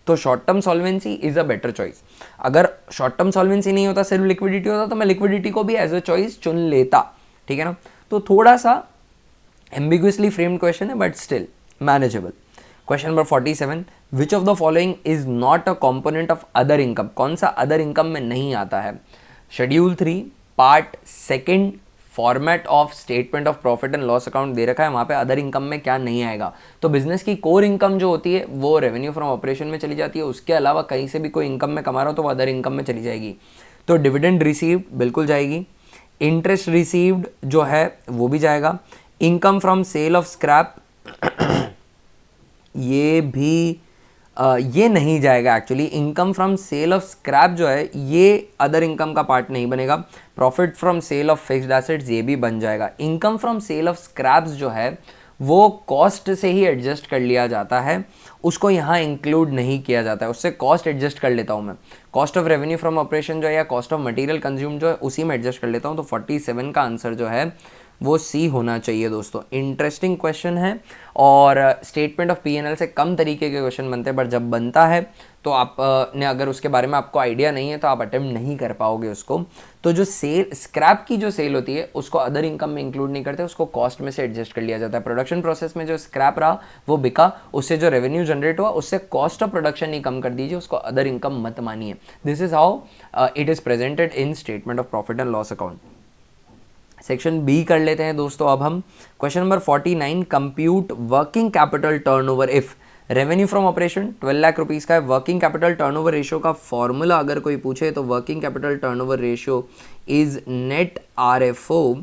तो short term solvency is a better choice. अगर शॉर्ट टर्म सॉल्वेंसी नहीं होता, सिर्फ लिक्विडिटी होता, तो मैं लिक्विडिटी को भी एज अ चॉइस चुन लेता। ठीक है ना? तो थोड़ा सा एम्बिगुअसली फ्रेम्ड क्वेश्चन है, but still manageable. Question number 47, which of the following is not a component of other income? कौन सा अदर इनकम में नहीं आता है? Schedule 3 part 2 format of statement of profit and loss account दे रखा है, वहाँ पे अदर इनकम में क्या नहीं आएगा? तो बिजनेस की कोर इनकम जो होती है वो रेवेन्यू फ्रॉम ऑपरेशन में चली जाती है, उसके अलावा कहीं से भी कोई इनकम में कमा रहा हो तो वो अदर इनकम में चली जाएगी। तो डिविडेंड रिसीव्ड बिल्कुल जाएगी, इंटरेस्ट रिसीव्ड जो है वो भी जाएगा, income from sale of scrap ये भी ये नहीं जाएगा actually. Income from sale of scrap जो है ये अदर इनकम का पार्ट नहीं बनेगा। Profit from sale of fixed assets ये भी बन जाएगा। Income from sale of scraps जो है वो कॉस्ट से ही एडजस्ट कर लिया जाता है, उसको यहाँ इंक्लूड नहीं किया जाता है, उससे कॉस्ट एडजस्ट कर लेता हूँ मैं। Cost of revenue from operation जो है या कॉस्ट ऑफ मटेरियल कंज्यूम जो है उसी में एडजस्ट कर लेता हूँ। तो 47 का आंसर जो है वो सी होना चाहिए दोस्तों। इंटरेस्टिंग क्वेश्चन है और स्टेटमेंट ऑफ पीएनएल से कम तरीके के क्वेश्चन बनते हैं, पर जब बनता है तो आप ने अगर उसके बारे में आपको आइडिया नहीं है तो आप अटेम्प्ट नहीं कर पाओगे उसको। तो जो सेल स्क्रैप की जो सेल होती है उसको अदर इनकम में इंक्लूड नहीं करते, उसको कॉस्ट में से एडजस्ट कर लिया जाता है। प्रोडक्शन प्रोसेस में जो स्क्रैप रहा वो बिका, उससे जो रेवेन्यू जनरेट हुआ उससे कॉस्ट ऑफ प्रोडक्शन ही कम कर दीजिए, उसको अदर इनकम मत मानिए। This is how it is presented in statement of profit and loss account. Section B कर लेते हैं दोस्तों अब हम। Question number 49, compute working capital turnover if revenue from operation 12 lakh rupees का है। वर्किंग कैपिटल टर्नओवर रेशियो का फॉर्मूला अगर कोई पूछे तो working capital turnover ratio is net RFO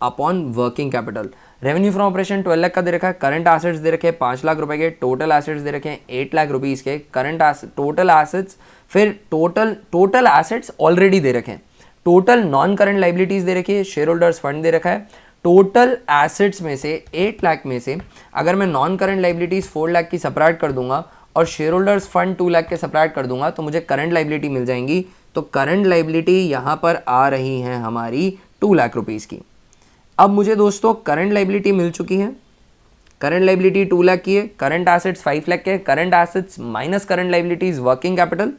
upon working capital. Revenue from operation 12 lakh का दे रखा है, करंट एसेट्स दे रखे हैं 5 लाख रुपए के, टोटल एसेट्स दे रखे हैं 8 लाख रुपीस के, करंट टोटल एसेट्स, फिर टोटल एसेट्स ऑलरेडी दे रखे हैं, टोटल नॉन करंट लाइबिलिटीज दे रखी है, शेयर होल्डर्स फंड दे रखा है। टोटल एसेट्स में से 8 लाख में से अगर मैं नॉन करंट लाइबिलिटीज 4 लाख की सपरेट कर दूंगा और शेयर होल्डर्स फंड 2 लाख के सपरेट कर दूंगा तो मुझे करंट लाइबिलिटी मिल जाएंगी। तो करंट लाइबिलिटी यहाँ पर आ रही है हमारी 2 लाख रुपीज़ की। अब मुझे दोस्तों करंट लाइबिलिटी मिल चुकी है, करंट लाइबिलिटी 2 लाख की है, करंट एसेट्स 5 लाख के है, current assets minus current liabilities working capital.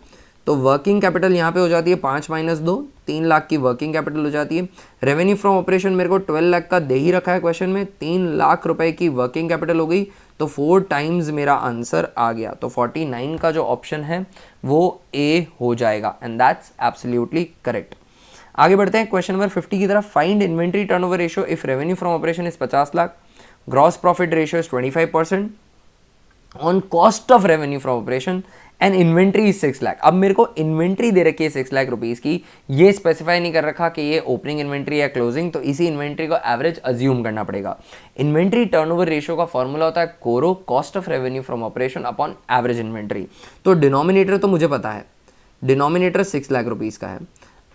तो वर्किंग कैपिटल यहाँ पे हो जाती है 5 - 2, 3 लाख की वर्किंग कैपिटल हो जाती है। रेवेन्यू फ्रॉम ऑपरेशन मेरे को 12 लाख का दे ही रखा है क्वेश्चन में, 3 लाख रुपए की वर्किंग कैपिटल हो गई, तो 4 टाइम्स मेरा आंसर आ गया। तो 49 का जो ऑप्शन है वो ए हो जाएगा एंड दैट्स एब्सोल्युटली करेक्ट। आगे बढ़ते हैं क्वेश्चन नंबर 50 की तरफ। Find inventory turnover ratio if revenue from operation is 50 lakh, gross profit ratio is 25% on cost of revenue from operation and inventory is 6 lakh. अब मेरे को इन्वेंट्री दे रखी है 6 लाख रुपीस की, ये स्पेसिफाई नहीं कर रखा कि ये ओपनिंग इन्वेंट्री या क्लोजिंग, तो इसी इन्वेंट्री को एवरेज अज्यूम करना पड़ेगा। इन्वेंट्री टर्नओवर रेशियो का फॉर्मूला होता है कोरो, cost of revenue from operation upon average inventory. तो डिनोमिनेटर तो मुझे पता है, डिनोमिनेटर 6 लाख रुपीस का है।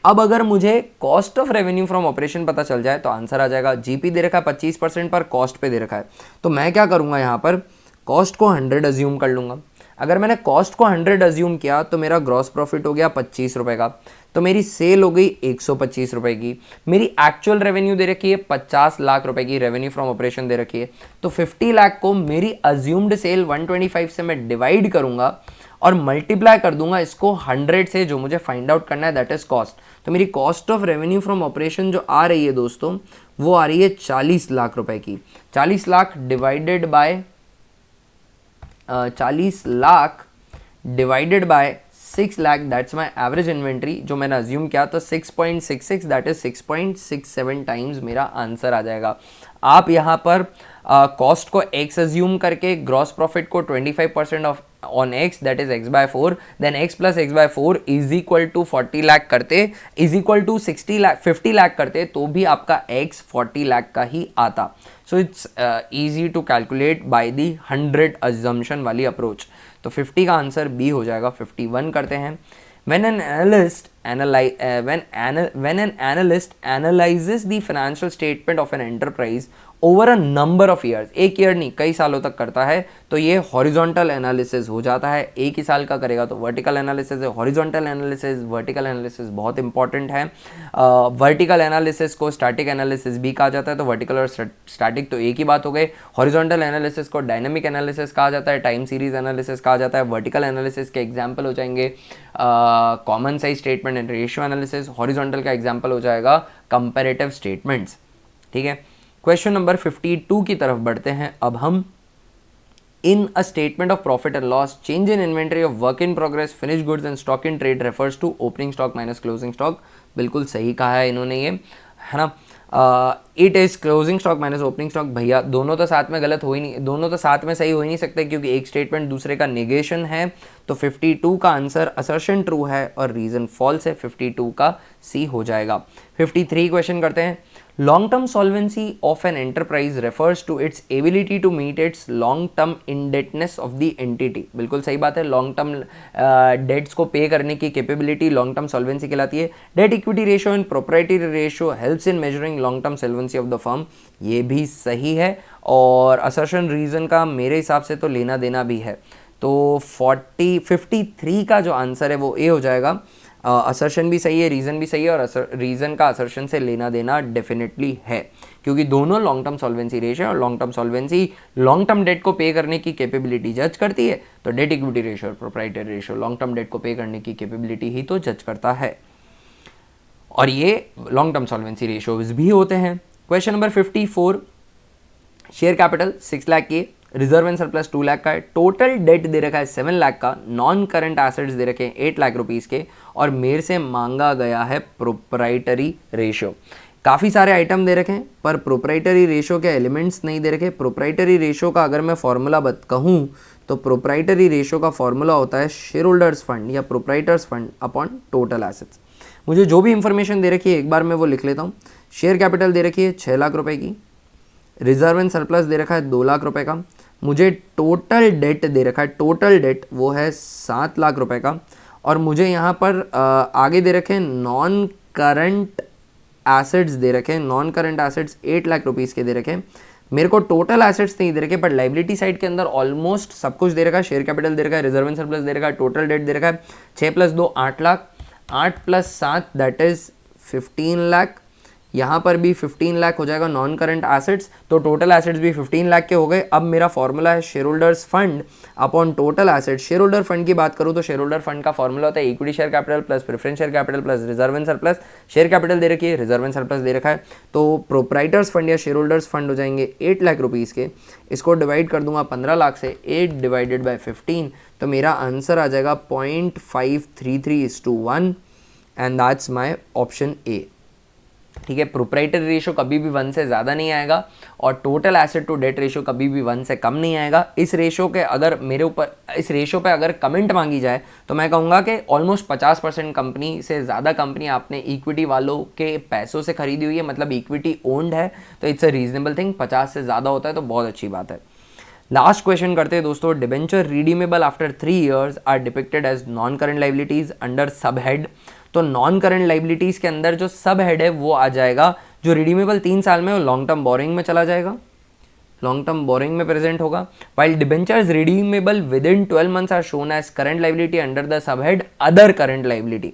अब अगर मुझे cost of revenue from operation पता चल जाए तो आंसर आ जाएगा। जीपी दे रखा है 25% पर, कॉस्ट पे दे रखा है, तो मैं क्या करूंगा यहाँ पर कॉस्ट को 100 अज्यूम कर लूंगा। अगर मैंने कॉस्ट को 100 अज्यूम किया तो मेरा ग्रॉस प्रॉफिट हो गया 25 रुपए का, तो मेरी सेल हो गई 125 रुपए की। मेरी एक्चुअल रेवेन्यू दे रखी है 50 लाख रुपए की, रेवेन्यू फ्रॉम ऑपरेशन दे रखी है, तो 50 लाख को मेरी अज्यूम्ड सेल 125 से मैं डिवाइड करूंगा और मल्टीप्लाई कर दूंगा इसको 100 से, जो मुझे फाइंड आउट करना है दैट इज कॉस्ट। तो मेरी cost of revenue from operation जो आ रही है दोस्तों वो आ रही है 40 लाख रुपए की। 40 lakh divided by 40 lakh divided by 6 lakh that's my average inventory, जो मैंने अज्यूम किया, तो 6.66 दैट इज 6.67 टाइम्स मेरा आंसर आ जाएगा। आप यहाँ पर कॉस्ट को x अज्यूम करके ग्रॉस प्रॉफिट को 25% off on x that is x by 4, then x plus x by 4 is equal to 40 lakh करते, इज इक्वल टू 50 लाख करते, तो भी आपका x 40 लाख का ही आता। So it's easy to calculate by the 100 assumption वाली अप्रोच। तो 50 का आंसर बी हो जाएगा। 51 करते हैं। When an analyst analyzes the financial statement of an enterprise over a number of years, एक ईयर नहीं कई सालों तक करता है, तो ये हॉरिजॉन्टल एनालिसिस हो जाता है। एक ही साल का करेगा तो वर्टिकल एनालिसिस है। हॉरिजॉन्टल एनालिसिस, वर्टिकल एनालिसिस बहुत इंपॉर्टेंट है। वर्टिकल एनालिसिस को स्टैटिक एनालिसिस भी कहा जाता है, तो वर्टिकल और स्टैटिक तो एक ही बात हो गई। हॉरिजॉन्टल एनालिसिस को डायनेमिक एनालिसिस कहा जाता है, टाइम सीरीज एनालिसिस कहा जाता है। वर्टिकल एनालिसिस के एग्जाम्पल हो जाएंगे common size statement and ratio analysis. Horizontal का एग्जाम्पल हो जाएगा कंपैरेटिव स्टेटमेंट्स। ठीक है, क्वेश्चन नंबर 52 की तरफ बढ़ते हैं अब हम। In a statement of profit and loss, change in inventory of work in progress, finish goods and stock in trade refers to opening stock minus closing stock. बिल्कुल सही कहा है इन्होंने, ये है ना। It is closing stock minus opening stock. भैया दोनों तो साथ में गलत हो ही नहीं, दोनों तो साथ में सही हो ही नहीं सकते, क्योंकि एक स्टेटमेंट दूसरे का नेगेशन है। तो 52 का आंसर असर्शन ट्रू है और रीजन फॉल्स है। 52 का सी हो जाएगा। 53 क्वेश्चन करते हैं। Long term solvency of an enterprise refers to its ability to meet its long term indebtedness of the entity. बिल्कुल सही बात है। लॉन्ग टर्म डेट्स को पे करने की कैपेबिलिटी लॉन्ग टर्म सॉल्वेंसी कहलाती है। Debt equity ratio and proprietary ratio helps in measuring long term solvency of the firm. ये भी सही है और असर्शन रीजन का मेरे हिसाब से तो लेना देना भी है। तो 53 का जो आंसर है वो ए हो जाएगा। असर्शन भी सही है, रीज़न भी सही है, और रीज़न का असर्शन से लेना देना डेफिनेटली है, क्योंकि दोनों लॉन्ग टर्म सॉल्वेंसी रेशियो और long term solvency long term debt को पे करने की कैपेबिलिटी जज करती है। तो डेट इक्विटी रेशियो और proprietary ratio long term debt को पे करने की कैपेबिलिटी ही तो जज करता है, और ये लॉन्ग टर्म सॉल्वेंसी रेशियोज भी होते हैं। Question number 54। Share capital 6 lakh की, रिजर्व एंड सरप्लस 2 लाख का है, टोटल डेट दे रखा है 7 लाख का, नॉन करंट एसेट्स दे रखे हैं 8 लाख रुपीस के, और मेरे से मांगा गया है प्रोप्राइटरी रेशियो। काफ़ी सारे आइटम दे रखे हैं पर प्रोप्राइटरी रेशियो के एलिमेंट्स नहीं दे रखे। प्रोप्राइटरी रेशियो का अगर मैं फॉर्मूला कहूँ तो प्रोप्राइटरी रेशियो का फॉर्मूला होता है शेयर होल्डर्स फंड या proprietors fund upon total assets. मुझे जो भी इंफॉर्मेशन दे रखी है एक बार मैं वो लिख लेता हूँ। शेयर कैपिटल दे रखी है 6 लाख रुपए की, रिजर्व एंड सरप्लस दे रखा है 2 लाख रुपए का, मुझे टोटल डेट दे रखा है, टोटल डेट वो है 7 लाख रुपए का, और मुझे यहाँ पर आगे दे रखे हैं नॉन करंट एसेट्स दे रखे हैं, non current assets 8 lakh rupees के दे रखे हैं। मेरे को टोटल एसेट्स नहीं दे रखे, बट लाइबिलिटी साइड के अंदर ऑलमोस्ट सब कुछ दे रखा है। शेयर कैपिटल दे रखा है, रिजर्व एंड सरप्लस दे रखा है, टोटल डेट दे रखा है 6 + 2 8 लाख, 8 + 7 दैट इज 15 लाख। यहाँ पर भी 15 लाख हो जाएगा नॉन करंट एसेट्स, तो टोटल एसेट्स भी 15 लाख के हो गए। अब मेरा फॉर्मूला है share holders fund upon total assets. Share holder fund की बात करूँ तो शेयर होल्डर फंड का फॉर्मूला होता है equity share capital plus preference share capital plus reserve and surplus. Share capital दे रखी है, रिजर्व एंड सरप्लस दे रखा है, तो प्रोप्राइटर्स फंड या शेयर होल्डर्स फंड हो जाएंगे 8 लाख रुपीज़ के। इसको डिवाइड कर दूंगा 15 लाख से, 8 डिवाइडेड बाई 15, तो मेरा आंसर आ जाएगा 0.533:1 and that's my option A. ठीक है, प्रोप्राइटरी रेशियो कभी भी 1 से ज़्यादा नहीं आएगा और total asset to debt ratio कभी भी 1 से कम नहीं आएगा। इस रेशियो के अगर मेरे ऊपर इस रेशियो पे अगर कमेंट मांगी जाए तो मैं कहूँगा कि ऑलमोस्ट 50% कंपनी से ज़्यादा कंपनी आपने इक्विटी वालों के पैसों से खरीदी हुई है, मतलब इक्विटी ओन्ड है, तो इट्स अ रीजनेबल थिंग। 50 से ज़्यादा होता है तो बहुत अच्छी बात है। लास्ट क्वेश्चन करते हैं दोस्तों। Debenture redeemable after 3 years are depicted as non current liabilities under sub head. तो नॉन करंट लाइबिलिटीज के अंदर जो सब हेड है वो आ जाएगा, जो रिडीमेबल 3 साल में वो लॉन्ग टर्म बोरिंग में चला जाएगा, लॉन्ग टर्म बोरिंग में प्रेजेंट होगा। While debentures redeemable within 12 months are shown as current liability under the sub head other current liability.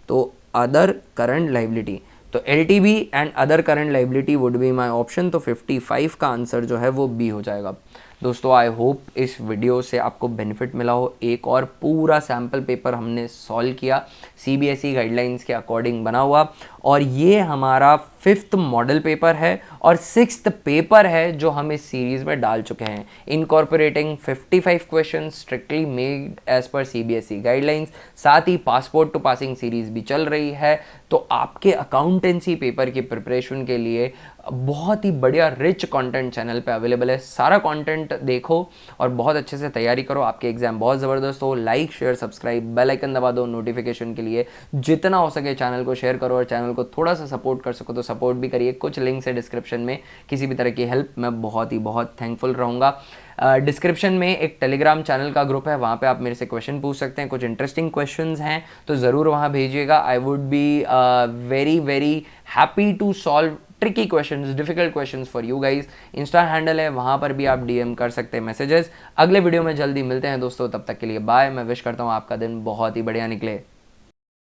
तो अदर करंट लाइबिलिटी, तो LTV and other current liability would be my option. तो 55 का answer जो है वो B हो जाएगा। दोस्तों आई होप इस वीडियो से आपको बेनिफिट मिला हो। एक और पूरा सैम्पल पेपर हमने सॉल्व किया, CBSE गाइडलाइंस के अकॉर्डिंग बना हुआ, और ये हमारा 5th मॉडल पेपर है और 6th पेपर है जो हम इस सीरीज़ में डाल चुके हैं, incorporating 55 question strictly made as per CBSE guidelines. साथ ही पासपोर्ट टू पासिंग सीरीज़ भी चल रही है। तो आपके अकाउंटेंसी पेपर की प्रिपरेशन के लिए बहुत ही बढ़िया रिच कंटेंट चैनल पे अवेलेबल है। सारा कंटेंट देखो और बहुत अच्छे से तैयारी करो, आपके एग्जाम बहुत ज़बरदस्त हो। Like share subscribe bell icon दबा दो नोटिफिकेशन के लिए। जितना हो सके चैनल को शेयर करो और चैनल को थोड़ा सा सपोर्ट कर सको तो सपोर्ट भी करिए। कुछ लिंक्स है डिस्क्रिप्शन में, किसी भी तरह की हेल्प मैं बहुत थैंकफुल रहूँगा। डिस्क्रिप्शन में एक टेलीग्राम चैनल का ग्रुप है, वहाँ पे आप मेरे से क्वेश्चन पूछ सकते हैं। कुछ इंटरेस्टिंग क्वेश्चंस हैं तो ज़रूर वहाँ भेजिएगा। I would be very happy to solve tricky questions, difficult questions for you guys. Insta handle है, वहाँ पर भी आप DM कर सकते हैं मैसेजेस। अगले वीडियो में जल्दी मिलते हैं दोस्तों, तब तक के लिए बाय। मैं विश करता हूँ आपका दिन बहुत ही बढ़िया निकले।